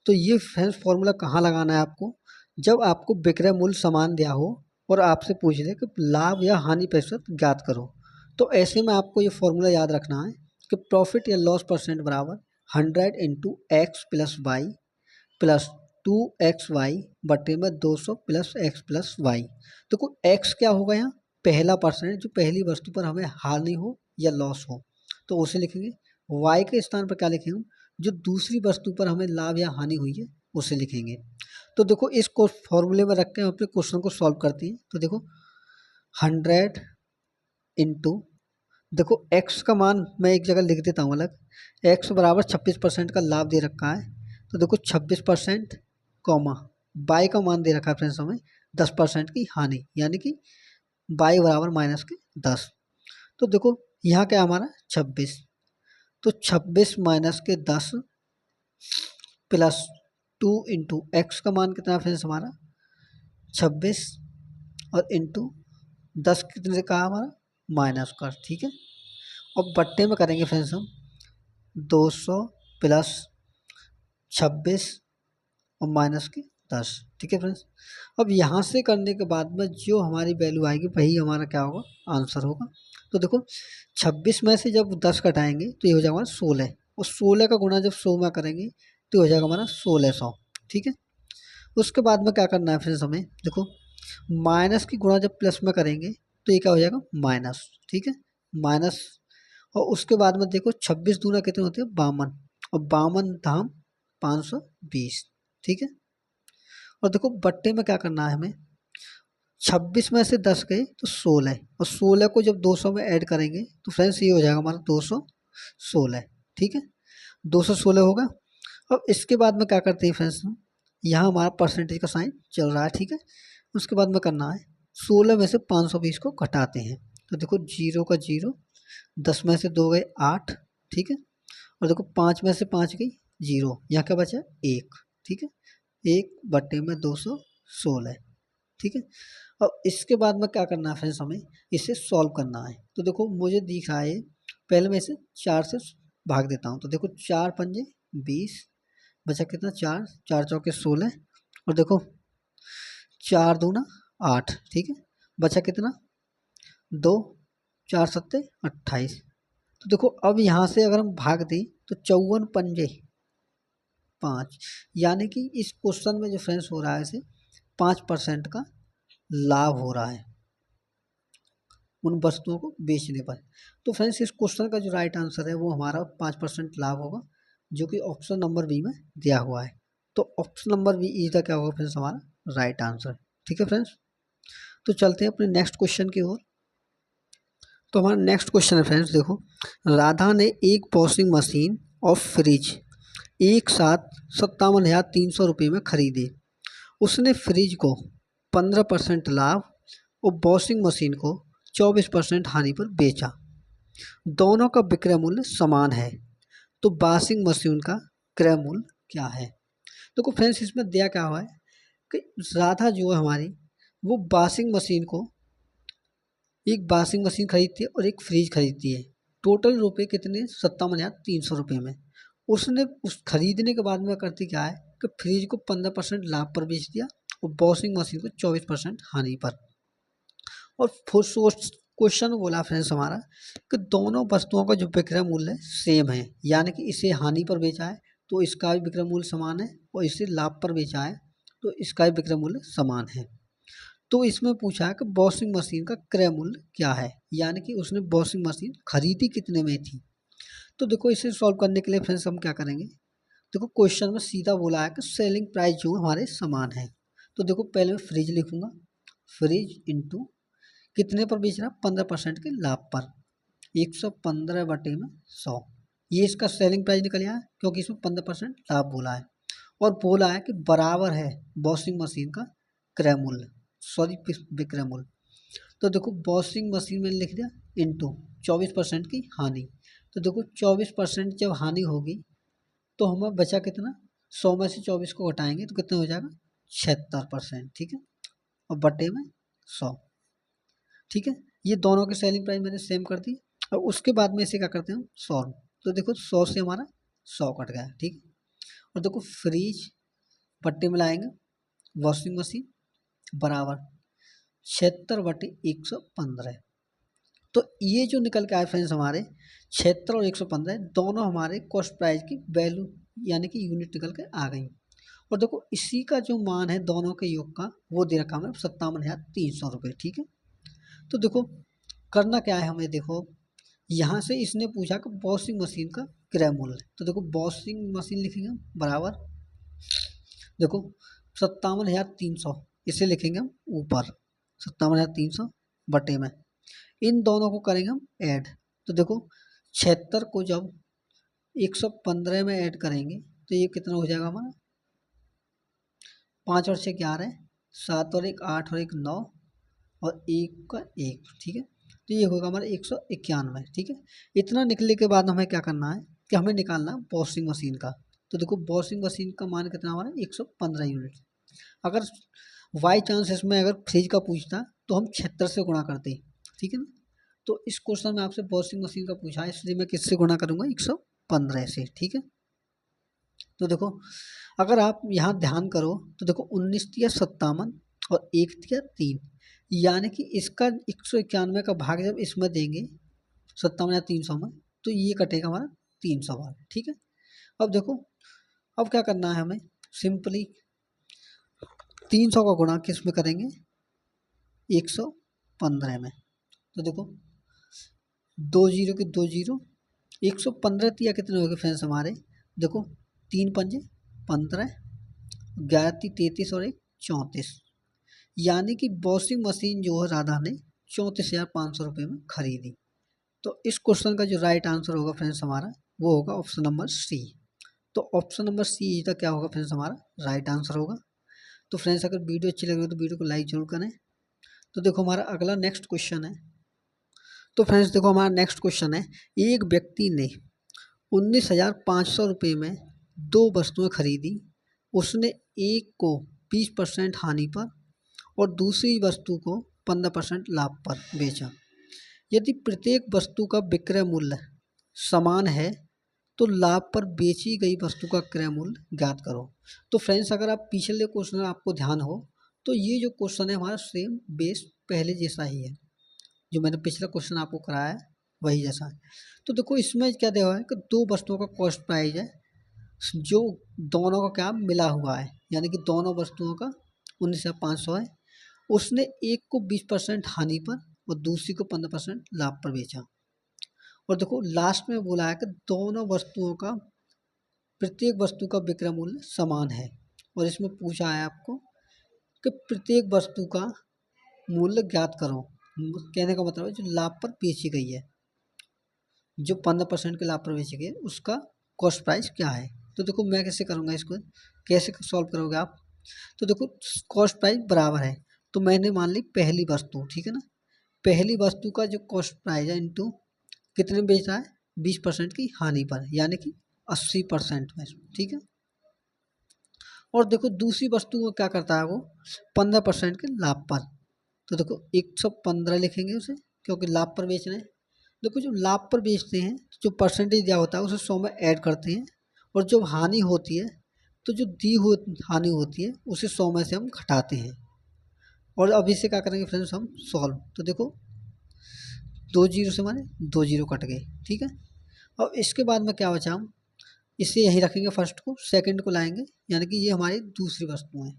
तो ये फ्रेंड्स फॉर्मूला कहाँ लगाना है आपको? जब आपको विक्रय मूल्य समान दिया हो और आपसे पूछ ले कि लाभ या हानि प्रतिशत ज्ञात करो, तो ऐसे में आपको ये फॉर्मूला याद रखना है कि प्रॉफिट या लॉस परसेंट बराबर 100 into x plus y plus 2xy बटे में 200 प्लस एक्स प्लस वाई। देखो एक्स क्या होगा यहाँ? पहला परसेंट जो पहली वस्तु पर हमें हानि हो या लॉस हो तो उसे लिखेंगे। वाई के स्थान पर क्या लिखेंगे? जो दूसरी वस्तु पर हमें लाभ या हानि हुई है उसे लिखेंगे। तो देखो इसको फॉर्मूले में रख के हम अपने क्वेश्चन को सॉल्व करते हैं। तो देखो 100 इंटू, देखो x का मान मैं एक जगह लिख देता हूँ अलग। x बराबर 26% का लाभ दे रखा है, तो देखो 26% कॉमा बाई का मान दे रखा है फ्रेंड्स हमें 10% की हानि, यानी कि बाई बराबर माइनस के 10। तो देखो यहाँ क्या हमारा 26, तो 26 माइनस के 10 प्लस 2 इंटू एक्स का मान कितना फ्रेंड्स? हमारा 26 और इंटू 10 कितने से कहा? हमारा माइनस का, ठीक है। और बट्टे में करेंगे फ्रेंड्स हम 200 प्लस 26 और माइनस की 10। ठीक है फ्रेंड्स। अब यहाँ से करने के बाद में जो हमारी वैल्यू आएगी वही हमारा क्या होगा, आंसर होगा। तो देखो 26 में से जब 10 घटाएंगे तो ये हो जाएगा हमारा 16, और 16 का गुणा जब 100 में करेंगे तो हो जाएगा हमारा 1600। ठीक है। उसके बाद में क्या करना है फ्रेंड्स, हमें देखो माइनस की गुणा जब प्लस में करेंगे तो ये क्या हो जाएगा, माइनस। ठीक है, माइनस। और उसके बाद में देखो 26 दूना कितने होते हैं, 52, और 52 धाम 520। ठीक है। और देखो बट्टे में क्या करना है हमें, 26 में से 10 गए तो 16, और 16 को जब 200 में ऐड करेंगे तो फ्रेंड्स ये हो जाएगा हमारा 216। ठीक है, 216 होगा। अब इसके बाद में क्या करते हैं फ्रेंड्स, यहाँ हमारा परसेंटेज का साइन चल रहा है। ठीक है, उसके बाद में करना है 16 में से 520 को घटाते हैं। तो देखो 0 का 0, 10 में से 2 गए 8। ठीक है, और देखो 5 में से 5 गई 0, यहाँ क्या बचा 1। ठीक है, 1 बट्टे में 216। ठीक है। अब इसके बाद में क्या करना है फ्रेंड्स, हमें इसे सॉल्व करना है। तो देखो मुझे दिख रहा है, पहले मैं इसे 4 से भाग देता हूँ। तो देखो 4 पंजे 20, बचा कितना 4, 4 चौके 16, और देखो 4 दूना 8। ठीक है, बचा कितना 2, 4 सत्ते 28। तो देखो अब यहाँ से अगर हम भाग दें तो 54 पंजे 5, यानी कि इस क्वेश्चन में जो फ्रेंड्स हो रहा है इसे 5% का लाभ हो रहा है उन वस्तुओं को बेचने पर। तो फ्रेंड्स इस क्वेश्चन का जो राइट आंसर है वो हमारा 5% लाभ होगा, जो कि ऑप्शन नंबर बी में दिया हुआ है। तो option number B is the क्या होगा फ्रेंड्स, हमारा राइट आंसर। ठीक है फ्रेंड्स, तो चलते हैं अपने नेक्स्ट क्वेश्चन की ओर। तो हमारा नेक्स्ट क्वेश्चन है फ्रेंड्स, देखो राधा ने एक वॉशिंग मशीन और फ्रिज एक साथ 57,300 रुपये में खरीदे। उसने फ्रिज को 15% लाभ और वॉशिंग मशीन को 24% हानि पर बेचा। दोनों का विक्रय मूल्य समान है, तो वॉशिंग मशीन का क्रय मूल्य क्या है। देखो फ्रेंड्स इसमें दिया क्या हुआ है कि राधा जो है हमारी, वो वॉशिंग मशीन को, एक वॉशिंग मशीन खरीदती है और एक फ्रिज खरीदती है। टोटल रुपए कितने, 57,300 रुपये में। उसने उस खरीदने के बाद में करती क्या है कि फ्रिज को 15% लाभ पर बेच दिया और वॉशिंग मशीन को 24% हानि पर। और क्वेश्चन बोला फ्रेंड्स हमारा कि दोनों वस्तुओं का जो विक्रय मूल्य सेम है, यानी कि इसे हानि पर बेचा है तो इसका भी विक्रय मूल्य समान है, और इसे लाभ पर बेचा है तो इसका भी विक्रय मूल्य समान है। तो इसमें पूछा है कि वॉशिंग मशीन का क्रय मूल्य क्या है, यानी कि उसने वॉशिंग मशीन खरीदी कितने में थी। तो देखो इसे सॉल्व करने के लिए फ्रेंड्स हम क्या करेंगे, देखो क्वेश्चन में सीधा बोला है कि सेलिंग प्राइस जो हमारे समान है। तो देखो पहले मैं फ्रिज लिखूंगा, फ्रिज इंटू कितने पर बेच रहा, 15% के लाभ पर, 115 बटे में 100। ये इसका सेलिंग प्राइस निकल आया क्योंकि इसमें 15% लाभ बोला है, और बोला है कि बराबर है वॉशिंग मशीन का क्रय मूल्य, सॉरी विक्रय मूल्य। तो देखो वॉशिंग मशीन में लिख दिया इंटू 24% की हानि। तो देखो 24% जब हानि होगी तो हमें बचा कितना, 100 में से 24 को घटाएंगे तो कितना हो जाएगा 76%। ठीक है, और बटे में 100। ठीक है, ये दोनों की सेलिंग प्राइस मैंने सेम कर दी। और उसके बाद में इसे क्या करते हैं 100। तो देखो 100 से हमारा 100 कट गया। ठीक है, और देखो फ्रिज बट्टे में लाएंगे वॉशिंग मशीन बराबर 76 बटे 115। तो ये जो निकल के आए फ्रेंड्स हमारे 76 और 115 दोनों हमारे कॉस्ट प्राइस की वैल्यू यानी कि यूनिट निकल के आ गई। और देखो इसी का जो मान है दोनों के योग का वो दे रखा हमें 57,300 रुपये। ठीक है, तो देखो करना क्या है हमें, देखो यहाँ से इसने पूछा कि वॉशिंग मशीन का क्रय मूल्य। तो देखो वॉशिंग मशीन लिखेंगे हम बराबर, देखो 57,300 इसे लिखेंगे हम ऊपर, 57,300 बटे में इन दोनों को करेंगे हम ऐड। तो देखो 76 को जब 115 में ऐड करेंगे तो ये कितना हो जाएगा हमारा, 5 और 6 11, 7 और 1 8 और 1 9 और 1 का 1। ठीक है, तो ये होगा हमारा 191। ठीक है, इतना निकलने के बाद हमें क्या करना है कि हमें निकालना है वॉशिंग मशीन का। तो देखो वॉशिंग मशीन का मान कितना हमारा 115 यूनिट। अगर बाई चांस इसमें अगर फ्रिज का पूछता तो हम 76 से गुणा करते। ठीक है ना, तो इस क्वेश्चन में आपसे वॉशिंग मशीन का पूछा है इसलिए मैं किससे गुणा करूंगा, 15 से, ठीक है। तो देखो अगर आप यहाँ ध्यान करो तो देखो 19 तिया 57 और 1 तिया 3, यानी कि इसका 191 का भाग जब इसमें देंगे 57 या 300 में, तो ये कटेगा हमारा 300 बार, ठीक है। अब देखो अब क्या करना है हमें, सिंपली 300 का गुणा किस में करेंगे, 115 में। तो देखो 2 जीरो के 2 जीरो, 115 तिया कितने हो गए फ्रेंड्स हमारे, देखो 3 पंजे 15, 11 ती 33 और 1 34, यानी कि वॉशिंग मशीन जो है राधा ने 34,500 रुपये में खरीदी। तो इस क्वेश्चन का जो राइट आंसर होगा फ्रेंड्स हमारा, वो होगा ऑप्शन नंबर सी। तो option number C is the क्या होगा फ्रेंड्स हमारा राइट आंसर होगा। तो फ्रेंड्स अगर वीडियो अच्छी लग रही है तो वीडियो को लाइक जरूर करें। तो देखो हमारा अगला नेक्स्ट क्वेश्चन है। तो फ्रेंड्स देखो हमारा नेक्स्ट क्वेश्चन है, एक व्यक्ति ने 19,500 रुपये में 2 वस्तुएं खरीदी। उसने एक को 20% हानि पर और दूसरी वस्तु को 15% लाभ पर बेचा। यदि प्रत्येक वस्तु का विक्रय मूल्य समान है तो लाभ पर बेची गई वस्तु का क्रय मूल्य ज्ञात करो। तो फ्रेंड्स अगर आप पिछले क्वेश्चन आपको ध्यान हो तो ये जो क्वेश्चन है हमारा सेम बेस पहले जैसा ही है, जो मैंने पिछला क्वेश्चन आपको कराया है वही जैसा है। तो देखो इसमें क्या दिया हुआ है कि 2 वस्तुओं का कॉस्ट प्राइस है जो दोनों का क्या मिला हुआ है, यानी कि दोनों वस्तुओं का 19,500 है। उसने एक को 20% हानि पर और दूसरी को 15% लाभ पर बेचा। और देखो लास्ट में बोला है कि दोनों वस्तुओं का प्रत्येक वस्तु का विक्रय मूल्य समान है। और इसमें पूछा है आपको कि प्रत्येक वस्तु का मूल्य ज्ञात करो। कहने का मतलब है जो लाभ पर बेची गई है, जो 15% के लाभ पर बेची गई है उसका कॉस्ट प्राइस क्या है। तो देखो मैं कैसे करूँगा इसको, कैसे सॉल्व करोगे आप। तो देखो कॉस्ट प्राइस बराबर है, तो मैंने मान ली पहली वस्तु, ठीक है ना, पहली वस्तु का जो कॉस्ट प्राइस है इंटू कितने में बेच रहा है, 20% की हानि पर, यानी कि 80% में, ठीक है। और देखो दूसरी वस्तु को क्या करता है वो 15% के लाभ पर। तो देखो 115 लिखेंगे उसे, क्योंकि लाभ पर बेच रहे हैं। देखो जो लाभ पर बेचते हैं जो परसेंटेज दिया होता है उसे 100 में ऐड करते हैं, और जब हानि होती है तो जो दी हुई हानि होती है उसे 100 में से हम घटाते हैं। और अब इसे क्या करेंगे फ्रेंड्स हम सॉल्व। तो देखो 2 जीरो से माने 2 जीरो कट गए, ठीक है। अब इसके बाद में क्या बचा, हम इसे यहीं रखेंगे, फर्स्ट को सेकंड को लाएंगे, यानी कि ये हमारी दूसरी वस्तु है,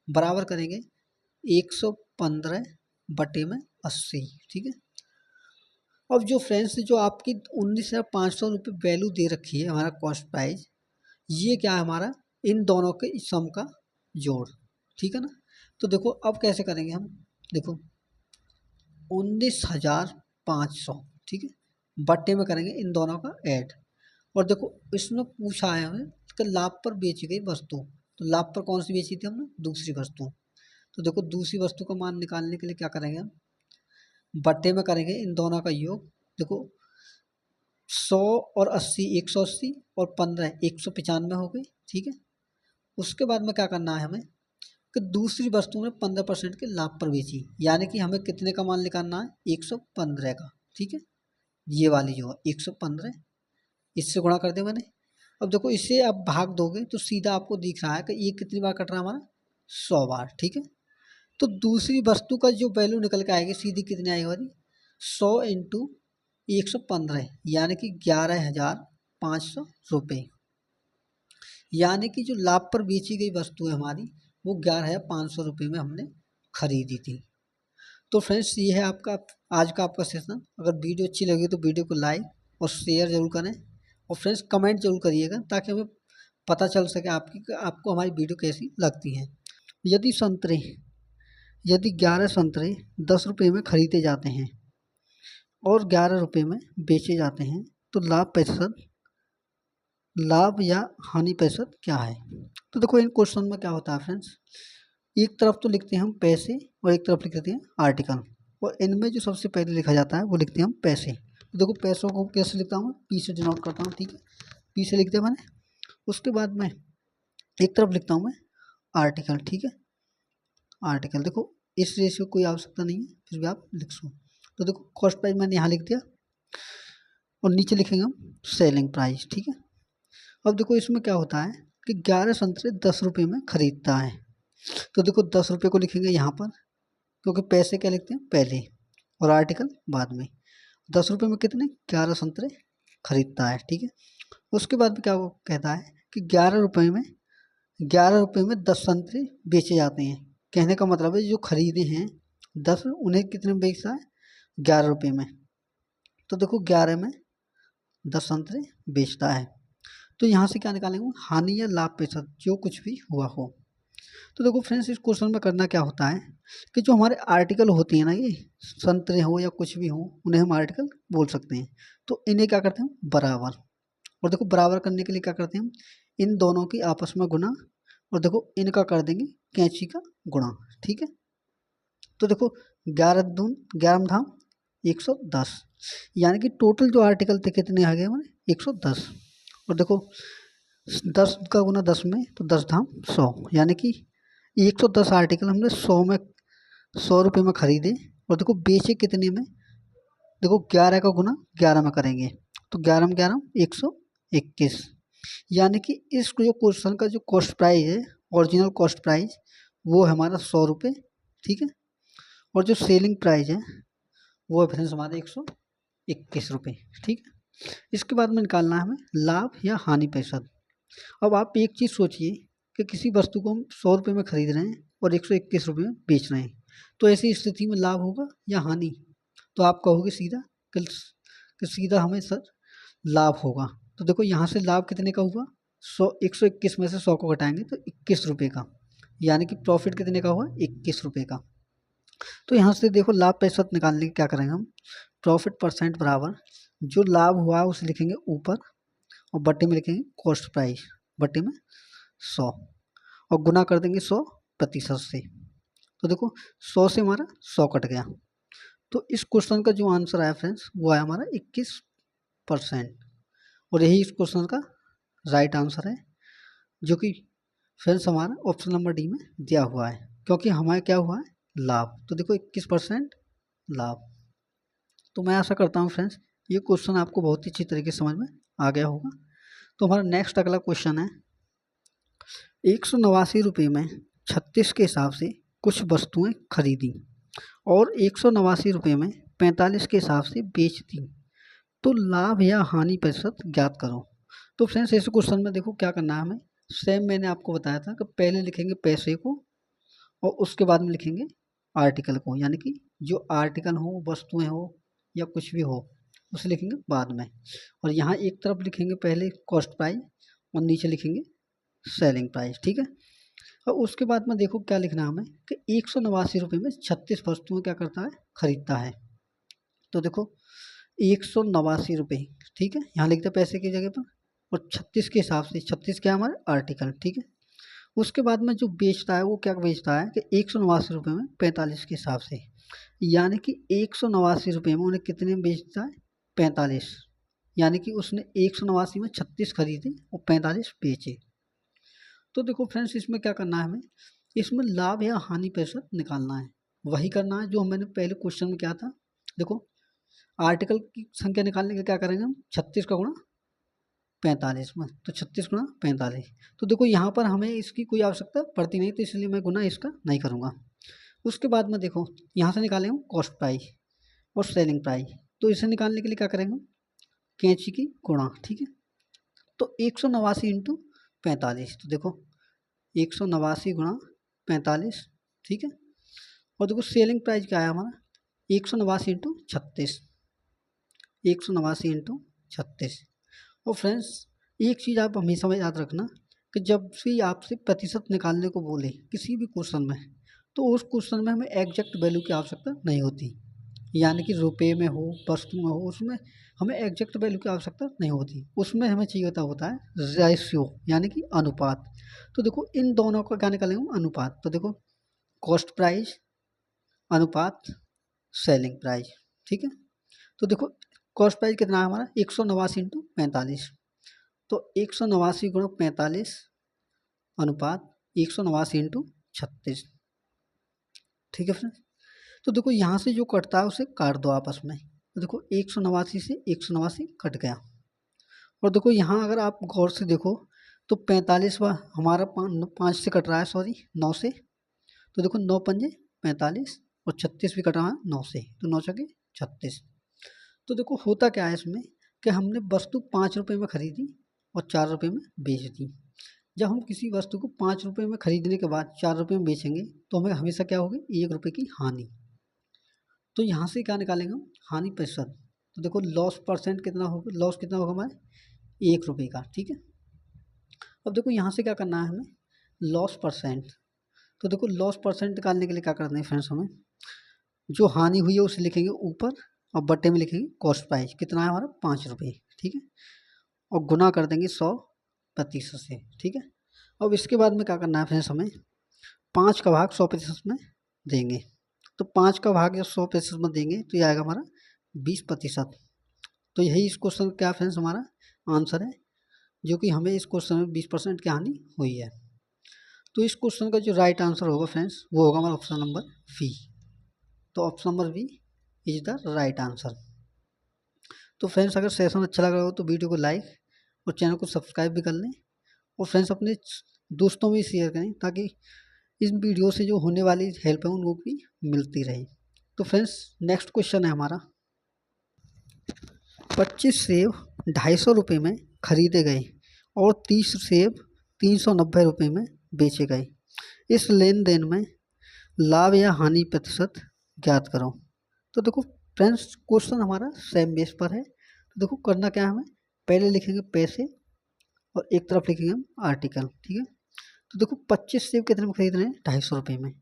बराबर करेंगे 115 बटे में 80, ठीक है। अब जो फ्रेंड्स जो आपकी 19,500 रुपये वैल्यू दे रखी है हमारा कॉस्ट प्राइस, ये क्या है हमारा इन दोनों के सम का जोड़, ठीक है ना। तो देखो अब कैसे करेंगे हम, देखो 19,500, ठीक है, बट्टे में करेंगे इन दोनों का ऐड। और देखो इसमें पूछा है हमें कि लाभ पर बेची गई वस्तु, तो लाभ पर कौन सी बेची थी हमने, दूसरी वस्तु। तो देखो दूसरी वस्तु का मान निकालने के लिए क्या करेंगे हम, बट्टे में करेंगे इन दोनों का योग। देखो 100 और 80 180 और 15 195 हो गई, ठीक है। उसके बाद में क्या करना है हमें कि दूसरी वस्तु में 15% के लाभ पर बेची, यानी कि हमें कितने का मान निकालना है, 115 का, ठीक है। ये वाली जो है 115 इससे गुणा कर दिया मैंने। अब देखो इसे आप भाग दोगे तो सीधा आपको दिख रहा है कि ये कितनी बार कट रहा है हमारा, 100 बार, ठीक है। तो दूसरी वस्तु का जो वैल्यू निकल के आएगी सीधी कितनी आएगी हमारी, 100 इंटू 115, यानी कि 11,500 रुपये, यानी कि जो लाभ पर बेची गई वस्तु है हमारी वो 11,500 रुपये में हमने खरीदी थी। तो फ्रेंड्स ये है आपका आज का आपका सेशन। अगर वीडियो अच्छी लगी तो वीडियो को लाइक और शेयर जरूर करें, और फ्रेंड्स कमेंट जरूर करिएगा ताकि हमें पता चल सके आपको हमारी वीडियो कैसी लगती है। यदि संतरे यदि 11 संतरे 10 रुपये में खरीदे जाते हैं और 11 रुपये में बेचे जाते हैं तो लाभ या हानि प्रतिशत क्या है। तो देखो इन क्वेश्चन में क्या होता है फ्रेंड्स, एक तरफ तो लिखते हैं हम पैसे और एक तरफ लिख देते हैं आर्टिकल, और इनमें जो सबसे पहले लिखा जाता है वो लिखते हैं हम पैसे। तो देखो पैसों को कैसे लिखता हूँ, पी से डिनोट करता हूँ, ठीक है, पी से लिख दिया मैंने। उसके बाद में एक तरफ लिखता हूँ मैं आर्टिकल, ठीक है, आर्टिकल। देखो इस रेशियो कोई आवश्यकता नहीं है, फिर भी आप लिख सो। तो देखो कॉस्ट प्राइस मैंने यहाँ लिख दिया, और नीचे लिखेंगे हम सेलिंग प्राइस। ठीक है, अब देखो इसमें क्या होता है कि 11 संतरे 10 रुपये में खरीदता है। तो देखो 10 रुपये को लिखेंगे यहाँ पर, क्योंकि पैसे क्या लिखते हैं पहले और आर्टिकल बाद में। 10 रुपये में कितने 11 संतरे खरीदता है। ठीक है, उसके बाद में क्या वो कहता है कि 11 रुपये में 10 संतरे बेचे जाते हैं। कहने का मतलब है जो खरीदे हैं 10, उन्हें कितने में बेचता है 11 रुपये में। तो देखो 11 में 10 संतरे बेचता है। तो यहाँ से क्या निकालेंगे, हानि या लाभ प्रतिशत जो कुछ भी हुआ हो। तो देखो फ्रेंड्स इस क्वेश्चन में करना क्या होता है कि जो हमारे आर्टिकल होती है ना, ये संतरे हो या कुछ भी हो, उन्हें हम आर्टिकल बोल सकते हैं। तो इन्हें क्या करते हैं बराबर, और देखो बराबर करने के लिए क्या करते हैं हम, इन दोनों की आपस में गुना, और देखो इनका कर देंगे कैंची का गुणा। ठीक है, तो देखो 11 दून 11 धाम 110, यानी कि टोटल जो आर्टिकल थे कितने आ गए हमारे 110। और देखो 10 का गुना 10 में, तो 10 धाम 100, यानी कि 110 आर्टिकल हमने 100 रुपये में खरीदे। और देखो बेचे कितने में, देखो 11 का गुना 11 में करेंगे, तो 11 में 11 121, यानी कि इस जो क्वेश्चन का जो कॉस्ट प्राइस है, ओरिजिनल कॉस्ट प्राइस, वो है हमारा 100 रुपये। ठीक है, और जो सेलिंग प्राइस है वो है फ्रेंड्स हमारे 121 रुपये। ठीक है, इसके बाद में निकालना है हमें लाभ या हानि प्रतिशत। अब आप एक चीज़ सोचिए कि किसी वस्तु को हम 100 रुपये में खरीद रहे हैं और 121 रुपये में बेच रहे हैं, तो ऐसी स्थिति में लाभ होगा या हानि। तो आप कहोगे सीधा कि सीधा हमें सर लाभ होगा। तो देखो यहाँ से लाभ कितने का हुआ, 121 में से 100 को घटाएंगे तो 21 रुपये का, यानी कि प्रॉफिट कितने का हुआ 21 रुपये का। तो यहाँ से देखो लाभ प्रतिशत निकालने क्या करेंगे हम, प्रॉफिट परसेंट बराबर जो लाभ हुआ है उसे लिखेंगे ऊपर, और बट्टे में लिखेंगे कॉस्ट प्राइस बट्टे में 100, और गुना कर देंगे 100% से। तो देखो 100 से हमारा 100 कट गया। तो इस क्वेश्चन का जो आंसर आया फ्रेंड्स वो आया हमारा 21%, और यही इस क्वेश्चन का राइट आंसर है, जो कि फ्रेंड्स हमारा ऑप्शन नंबर डी में दिया हुआ है, क्योंकि हमारा क्या हुआ है लाभ। तो देखो 21% लाभ। तो मैं आशा करता हूँ फ्रेंड्स ये क्वेश्चन आपको बहुत ही अच्छी तरीके से समझ में आ गया होगा। तो हमारा नेक्स्ट अगला क्वेश्चन है, 189 रुपये में 36 के हिसाब से कुछ वस्तुएं खरीदी और 189 रुपये में 45 के हिसाब से बेच दी, तो लाभ या हानि प्रतिशत ज्ञात करो। तो फ्रेंड्स इस क्वेश्चन में देखो क्या करना है हमें, सेम मैंने आपको बताया था कि पहले लिखेंगे पैसे को और उसके बाद में लिखेंगे आर्टिकल को, यानी कि जो आर्टिकल हो, वस्तुएं हो या कुछ भी हो उसे लिखेंगे बाद में। और यहाँ एक तरफ लिखेंगे पहले कॉस्ट प्राइस और नीचे लिखेंगे सेलिंग प्राइस। ठीक है, और उसके बाद में देखो क्या लिखना है हमें कि 189 रुपये में 36 वस्तुएं क्या करता है खरीदता है। तो देखो 189 रुपये, ठीक है, यहाँ लिखते हैं पैसे की जगह पर, और 36 के हिसाब से, 36 क्या हमारे आर्टिकल। ठीक है, उसके बाद में जो बेचता है वो क्या बेचता है कि 189 रुपये में 45 के हिसाब से, यानी कि 189 रुपये में उन्हें कितने में बेचता है 45, यानी कि उसने 189 में 36 खरीदे और 45 बेचे। तो देखो फ्रेंड्स इसमें क्या करना है हमें, इसमें लाभ या हानि प्रतिशत निकालना है, वही करना है जो मैंने पहले क्वेश्चन में किया था। देखो आर्टिकल की संख्या निकालने के क्या करेंगे हम, 36 का गुणा 45 में, तो 36 गुणा 45। तो देखो यहाँ पर हमें इसकी कोई आवश्यकता पड़ती नहीं, तो इसलिए मैं गुना इसका नहीं करूँगा। उसके बाद में देखो यहाँ से निकालेंगे कॉस्ट प्राइस और सेलिंग प्राइस, तो इसे निकालने के लिए क्या करेंगे, कैंची की गुणा। ठीक है, तो 189 इंटू 45, तो देखो 189 गुणा 45। ठीक है, और देखो सेलिंग प्राइस क्या है हमारा 189 इंटू 36, 189 इंटू 36। और फ्रेंड्स एक चीज़ आप हमेशा में याद रखना कि जब भी आपसे प्रतिशत निकालने को बोले किसी भी क्वेश्चन में, तो उस क्वेश्चन में हमें एग्जैक्ट वैल्यू की आवश्यकता नहीं होती, यानी कि रुपए में हो, वस्तु में हो, उसमें हमें एग्जैक्ट वैल्यू की आवश्यकता नहीं होती। उसमें हमें चाहिए होता है रेशियो, यानी कि अनुपात। तो देखो इन दोनों का क्या निकालेंगे अनुपात। तो देखो कॉस्ट प्राइस अनुपात सेलिंग प्राइस। ठीक है, तो देखो कॉस्ट प्राइस कितना है हमारा 189 इंटू 45, तो 189 गुणा 45 अनुपात 189 इंटू 36। ठीक है फ्रेंड्स, तो देखो यहाँ से जो कटता है उसे काट दो आपस में, तो देखो 189 से 189 कट गया। और देखो यहाँ अगर आप गौर से देखो तो 45वां हमारा 5 से कट रहा है, सॉरी 9 से। तो देखो 9 पंजे 45 और 36 भी कट रहा है 9 से, तो 9 छके 36। तो देखो होता क्या है इसमें कि हमने वस्तु 5 रुपये में खरीदी और 4 रुपये में बेच दी। जब हम किसी वस्तु को 5 रुपये में खरीदने के बाद 4 रुपये में बेचेंगे तो हमें हमेशा क्या होगी, 1 रुपये की हानि। तो यहाँ से क्या निकालेंगे हम, हानि प्रतिशत। तो देखो लॉस परसेंट कितना होगा, लॉस कितना होगा हमारे 1 रुपये का, ठीक है। अब देखो यहाँ से क्या करना है हमें, लॉस परसेंट। तो देखो लॉस परसेंट निकालने के लिए क्या करना है फ्रेंड्स, हमें जो हानि हुई है उसे लिखेंगे ऊपर और बट्टे में लिखेंगे कॉस्ट प्राइस, कितना है हमारा 5 रुपये, ठीक है। और गुना कर देंगे 100% से, ठीक है। अब इसके बाद में क्या करना है फ्रेंड्स, हमें 5 का भाग 100% में देंगे। तो 5 का भाग जब 100% में देंगे तो ये आएगा हमारा 20%। तो यही इस क्वेश्चन क्या फ्रेंड्स हमारा आंसर है, जो कि हमें इस क्वेश्चन में 20% की हानि हुई है। तो इस क्वेश्चन का जो राइट आंसर होगा फ्रेंड्स वो होगा हमारा ऑप्शन नंबर बी। तो option number B is the right answer. तो फ्रेंड्स अगर सेशन अच्छा लग रहा हो तो वीडियो को लाइक और चैनल को सब्सक्राइब भी कर लें, और फ्रेंड्स अपने दोस्तों में शेयर करें ताकि इस वीडियो से जो होने वाली हेल्प है उनको भी मिलती रहे। तो फ्रेंड्स नेक्स्ट क्वेश्चन है हमारा, 25 सेब 250 रुपये में खरीदे गए और 30 सेब 390 रुपये में बेचे गए। इस लेन देन में लाभ या हानि प्रतिशत ज्ञात करो। तो देखो फ्रेंड्स क्वेश्चन हमारा सेम बेस पर है। तो देखो करना क्या है, हमें पहले लिखेंगे पैसे और एक तरफ लिखेंगे हम आर्टिकल, ठीक है। तो देखो 25 सेब कितने में खरीद रहे हैं, 250 रुपये में।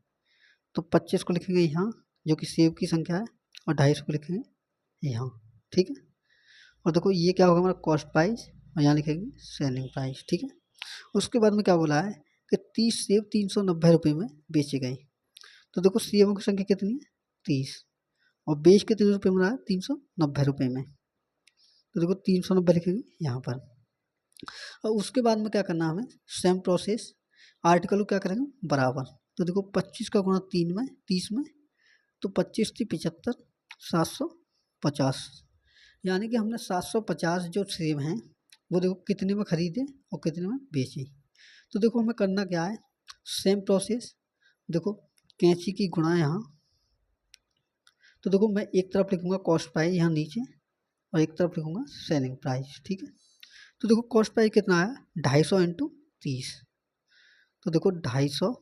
तो 25 को लिखेंगे यहाँ जो कि सेब की संख्या है, और 250 को लिखेंगे यहाँ, ठीक है। और देखो ये क्या होगा हमारा कॉस्ट प्राइस, और यहाँ लिखेंगे सेलिंग प्राइस, ठीक है। उसके बाद में क्या बोला है कि 30 सेब 390 रुपये में बेचे गए। तो देखो सेबों की संख्या कितनी है 30, और बेच कितने रुपये में रहा है 390 रुपये में। तो देखो 390 लिखेंगे यहाँ पर। और उसके बाद में क्या करना है हमें, सेम प्रोसेस, आर्टिकल को क्या करेंगे बराबर। तो देखो 25 का गुणा 3 में 30 में, तो 25 थी 75, 750, यानी कि हमने 750 जो सेब हैं वो देखो कितने में खरीदे और कितने में बेचे। तो देखो हमें करना क्या है, सेम प्रोसेस, देखो कैंची की गुणा यहाँ। तो देखो मैं एक तरफ लिखूंगा कॉस्ट प्राइस यहाँ नीचे और एक तरफ लिखूंगा सेलिंग प्राइस, ठीक है। तो देखो कॉस्ट प्राइस कितना आया 250 इंटू 30। तो देखो 250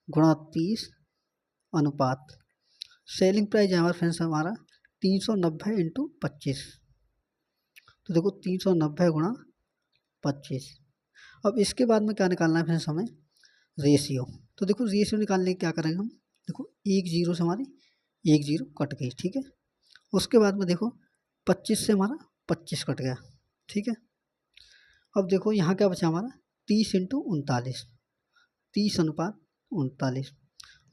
गुणा 30 अनुपात सेलिंग प्राइस है हमारा फ्रेंड्स हमारा 390 इंटू 25। तो देखो 390 गुणा 25। अब इसके बाद में क्या निकालना है फ्रेंड्स हमें, रेशियो। तो देखो रेशियो निकालने के क्या करेंगे हम, देखो एक जीरो से हमारी एक जीरो कट गई, ठीक है। उसके बाद में देखो 25 से हमारा 25 कट गया, ठीक है। अब देखो यहाँ क्या बचा हमारा 30 इंटू 39, 30 अनुपात 39।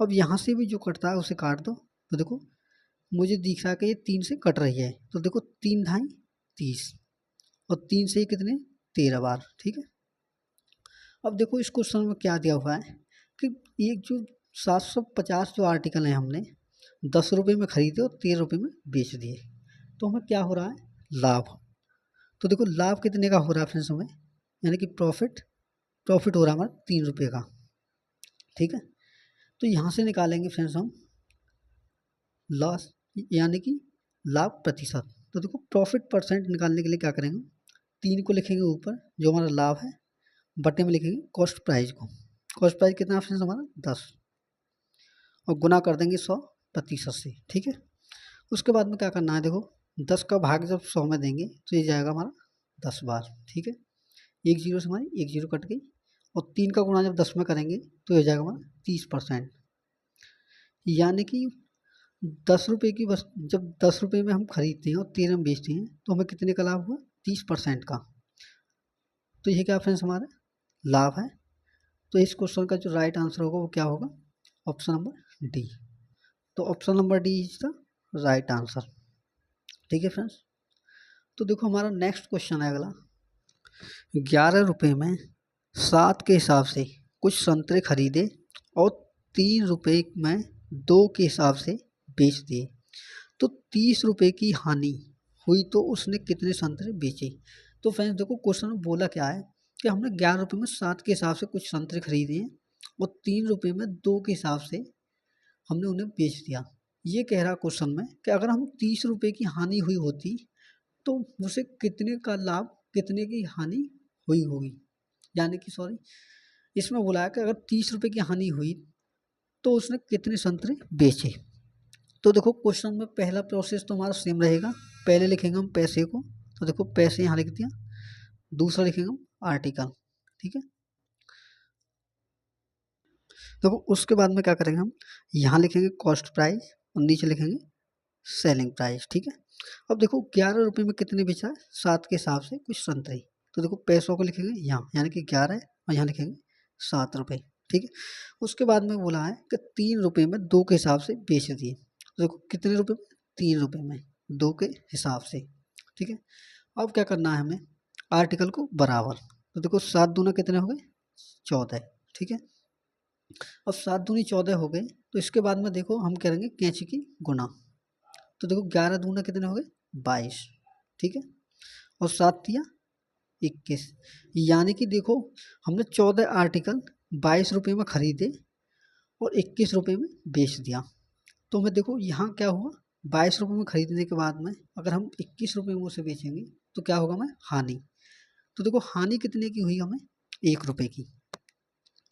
अब यहाँ से भी जो कटता है उसे काट दो। तो देखो मुझे दिख रहा है कि ये 3 से कट रही है, तो देखो 3 ढाई 30 और 3 से ही कितने 13 बार, ठीक है। अब देखो इस क्वेश्चन में क्या दिया हुआ है कि एक जो 750 जो आर्टिकल है हमने 10 रुपये में खरीदे और 13 रुपये में बेच दिए, तो हमें क्या हो रहा है लाभ। तो देखो लाभ कितने का हो रहा है फ्रेंड्स हमें, यानी कि प्रॉफिट हो रहा है हमारा 3 रुपये का, ठीक है। तो यहाँ से निकालेंगे फ्रेंड्स हम लॉस यानी कि लाभ प्रतिशत। तो देखो प्रॉफिट परसेंट निकालने के लिए क्या करेंगे, 3 को लिखेंगे ऊपर जो हमारा लाभ है, बटे में लिखेंगे कॉस्ट प्राइस को। कॉस्ट प्राइस कितना फ्रेंड्स हमारा 10, और गुना कर देंगे 100% से, ठीक है। उसके बाद में क्या करना है, देखो 10 का भाग जब 100 में देंगे तो ये जाएगा हमारा 10 बार, ठीक है। एक जीरो से हमारी एक जीरो कट गई, और 3 का गुणा जब 10 में करेंगे तो ये जाएगा हमारा 30%, यानी कि 10 रुपये की बस जब 10 रुपये में हम खरीदते हैं और 13 में बेचते हैं तो हमें कितने का लाभ हुआ 30% का। तो ये क्या फ्रेंड्स हमारा लाभ है। तो इस क्वेश्चन का जो राइट आंसर होगा वो क्या होगा, ऑप्शन नंबर डी। तो option number D is the right answer, ठीक है फ्रेंड्स। तो देखो हमारा नेक्स्ट क्वेश्चन है अगला, 11 रुपये में 7 के हिसाब से कुछ संतरे खरीदे और 3 रुपये में 2 के हिसाब से बेच दिए, तो 30 रुपये की हानि हुई तो उसने कितने संतरे बेचे। तो फ्रेंड्स देखो क्वेश्चन में बोला क्या है कि हमने 11 रुपये में 7 के हिसाब से कुछ संतरे खरीदे हैं और 3 रुपये में 2 के हिसाब से हमने उन्हें बेच दिया। ये कह रहा क्वेश्चन में कि अगर हम 30 रुपये की हानि हुई होती तो उसे कितने का लाभ, कितने की हानि हुई होगी, यानी कि सॉरी इसमें बोला है कि अगर 30 रुपये की हानि हुई तो उसने कितने संतरे बेचे। तो देखो क्वेश्चन में पहला प्रोसेस तो हमारा सेम रहेगा, पहले लिखेंगे हम पैसे को, तो देखो पैसे यहाँ लिख दिया, दूसरा लिखेंगे हम आर्टिकल, ठीक है। देखो उसके बाद में क्या करेंगे हम, यहाँ लिखेंगे कॉस्ट प्राइस और नीचे लिखेंगे सेलिंग प्राइस, ठीक है। अब देखो 11 रुपये में कितने बेचा है, 7 के हिसाब से कुछ संतरे, तो देखो पैसों को लिखेंगे यहाँ, यानी कि 11 है और यहाँ लिखेंगे 7 रुपये, ठीक है। उसके बाद में बोला है कि 3 रुपये में 2 के हिसाब से बेच दिए, तो देखो कितने रुपये में, 3 रुपये में 2 के हिसाब से, ठीक है। अब क्या करना है हमें, आर्टिकल को बराबर, तो देखो 7 दूना कितने हो गए 14, ठीक है। अब 7 दूनी 14 हो गए, तो इसके बाद में देखो हम करेंगे कैंची की गुना, तो देखो 11 दूना कितने हो गए 22, ठीक है, और 7 दिया 21, यानी कि देखो हमने 14 आर्टिकल 22 रुपये में खरीदे और 21 रुपये में बेच दिया। तो हमें देखो यहाँ क्या हुआ, 22 रुपये में खरीदने के बाद में अगर हम 21 रुपये में उसे बेचेंगे तो क्या होगा हमें हानि। तो देखो हानि कितने की हुई हमें, 1 रुपये की,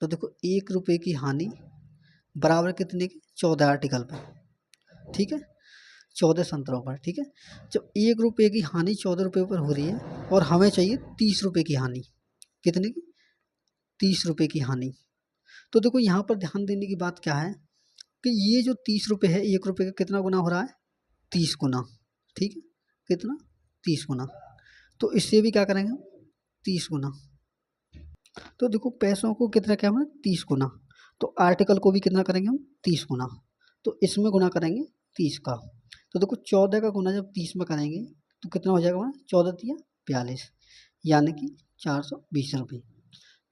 तो देखो 1 रुपये की हानि बराबर कितने की, 14 आर्टिकल पर, ठीक है, 14 संतरों पर, ठीक है। जब 1 रुपये की हानि 14 रुपये पर हो रही है और हमें चाहिए 30 रुपये की हानि, कितने की, 30 रुपये की हानि, तो देखो यहाँ पर ध्यान देने की बात क्या है कि ये जो 30 रुपये है 1 रुपये का कितना गुना हो रहा है, 30 गुना, ठीक है, कितना 30 गुना, तो इससे भी क्या करेंगे 30 गुना, तो देखो पैसों को कितना क्या है 30 गुना, तो आर्टिकल को भी कितना करेंगे हम 30 गुना, तो इसमें गुना करेंगे 30 का, तो देखो 14 का गुना जब 30 में करेंगे तो कितना हो जाएगा हमारा, 14 दिया 42, यानी कि 420 रुपये।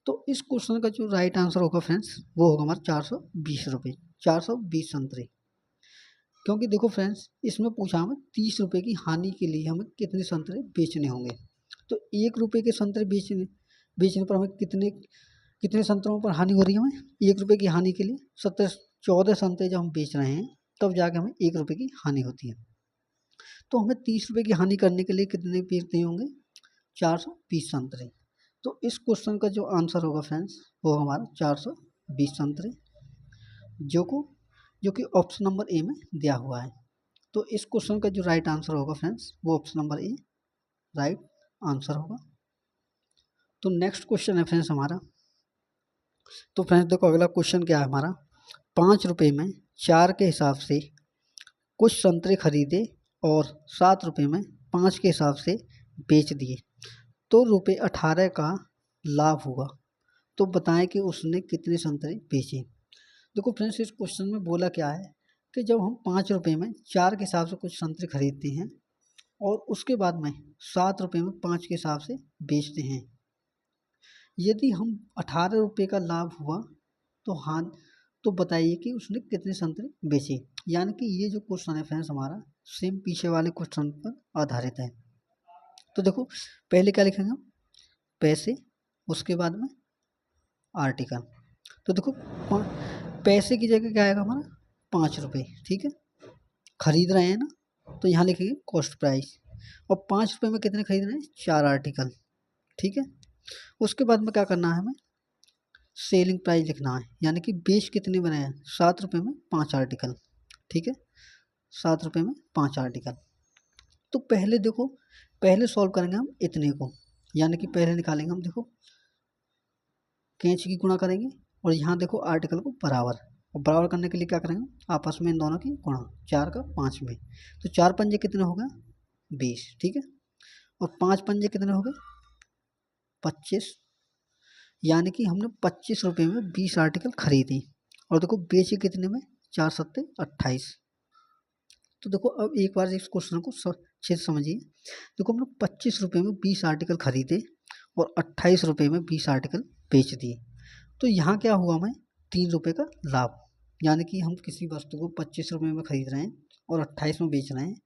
तो इस क्वेश्चन का जो राइट आंसर होगा फ्रेंड्स वो होगा हमारा 420 रुपये, 420 संतरे, क्योंकि देखो फ्रेंड्स इसमें पूछा हमें 30 रुपये की हानि के लिए हमें कितने संतरे बेचने होंगे, तो 1 रुपये के संतरे बेचने पर हमें कितने कितने संतरों पर हानि हो रही है, हमें 1 रुपये की हानि के लिए 14 संतरे जब हम बेच रहे हैं तब जाके हमें 1 रुपये की हानि होती है, तो हमें 30 रुपये की हानि करने के लिए कितने बेचने होंगे, 420 संतरे। तो इस क्वेश्चन का जो आंसर होगा फ्रेंड्स वो हमारा 420 संतरे, जो कि ऑप्शन नंबर ए में दिया हुआ है। तो इस क्वेश्चन का जो राइट आंसर होगा फ्रेंड्स वो ऑप्शन नंबर ए राइट आंसर होगा। तो नेक्स्ट क्वेश्चन है फ्रेंड्स हमारा, तो फ्रेंड्स देखो अगला क्वेश्चन क्या है हमारा, 5 रुपये में 4 के हिसाब से कुछ संतरे खरीदे और 7 रुपये में 5 के हिसाब से बेच दिए, तो ₹18 का लाभ हुआ, तो बताएं कि उसने कितने संतरे बेचे। देखो फ्रेंड्स इस क्वेश्चन में बोला क्या है कि जब हम 5 रुपये में 4 के हिसाब से कुछ संतरे खरीदते हैं और उसके बाद में 7 रुपये में 5 के हिसाब से बेचते हैं, यदि हम 18 रुपये का लाभ हुआ तो बताइए कि उसने कितने संतरे बेचे। यानी कि ये जो क्वेश्चन है फ्रेंड्स हमारा सेम पीछे वाले क्वेश्चन पर आधारित है। तो देखो पहले क्या लिखेंगे हम, पैसे, उसके बाद में आर्टिकल, तो देखो पैसे की जगह क्या आएगा हमारा 5 रुपये, ठीक है, खरीद रहे हैं ना, तो यहाँ लिखेंगे कॉस्ट प्राइस, और 5 रुपये में कितने खरीद रहे हैं, 4 आर्टिकल, ठीक है। उसके बाद में क्या करना है हमें, सेलिंग प्राइस लिखना है, यानी कि बेच कितने बने हैं, 7 रुपये में 5 आर्टिकल, ठीक है, 7 रुपये में 5 आर्टिकल। तो पहले देखो पहले सॉल्व करेंगे हम इतने को, यानी कि पहले निकालेंगे हम, देखो कैंच की गुणा करेंगे और यहाँ देखो आर्टिकल को बराबर, और बराबर करने के लिए क्या करेंगे आपस में इन दोनों की गुणा, 4 का 5 में, तो 4 पंजे कितने हो गए 20, ठीक है, और 5 पंजे कितने हो गए 25, यानी कि हमने 25 रुपये में 20 आर्टिकल खरीदे और देखो बेचे कितने में, 4 सत्ते 28। तो देखो अब एक बार इस क्वेश्चन को अच्छे से समझिए, देखो हमने 25 रुपये में 20 आर्टिकल खरीदे और 28 रुपये में 20 आर्टिकल बेच दिए, तो यहाँ क्या हुआ हमें 3 रुपये का लाभ, यानी कि हम किसी वस्तु को 25 रुपये में खरीद रहे हैं और 28 में बेच रहे हैं,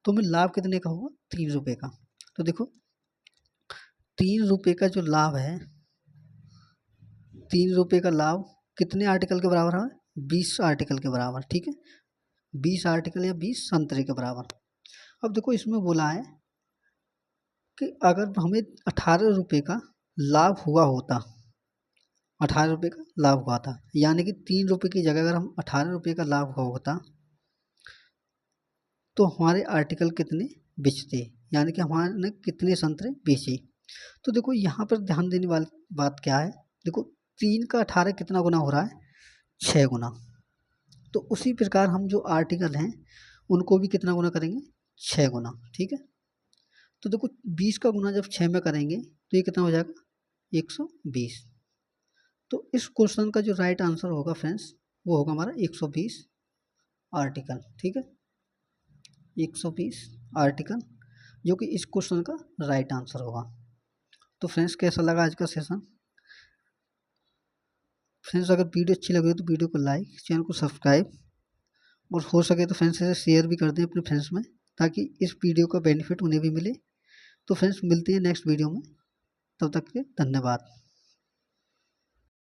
तो हमें लाभ कितने का होगा? 3 रुपये का। तो देखो 3 रुपये का जो लाभ है, 3 रुपये का लाभ कितने आर्टिकल के बराबर है? 20 आर्टिकल के बराबर, ठीक है, 20 आर्टिकल या 20 संतरे के बराबर। अब देखो इसमें बोला है कि अगर हमें 18 रुपये का लाभ हुआ होता, 18 रुपये का लाभ हुआ था, यानी कि 3 रुपये की जगह अगर हम 18 रुपये का लाभ हुआ होता, तो हमारे आर्टिकल कितने बेचते, यानी कि हमारे कितने संतरे बेचे। तो देखो यहाँ पर ध्यान देने वाली बात क्या है, देखो 3 का 18 कितना गुना हो रहा है? 6 गुना। तो उसी प्रकार हम जो आर्टिकल हैं उनको भी कितना गुना करेंगे? 6 गुना, ठीक है। तो देखो 20 का गुना जब 6 में करेंगे तो ये कितना हो जाएगा? 120। तो इस क्वेश्चन का जो राइट आंसर होगा फ्रेंड्स, वो होगा हमारा 120 आर्टिकल, ठीक है, 120 आर्टिकल, जो कि इस क्वेश्चन का राइट आंसर होगा। तो फ्रेंड्स कैसा लगा आज का सेशन? फ्रेंड्स अगर वीडियो अच्छी लगी तो वीडियो को लाइक, चैनल को सब्सक्राइब, और हो सके तो फ्रेंड्स इसे शेयर भी कर दें अपने फ्रेंड्स में, ताकि इस वीडियो का बेनिफिट उन्हें भी मिले। तो फ्रेंड्स मिलते हैं नेक्स्ट वीडियो में, तब तक के धन्यवाद।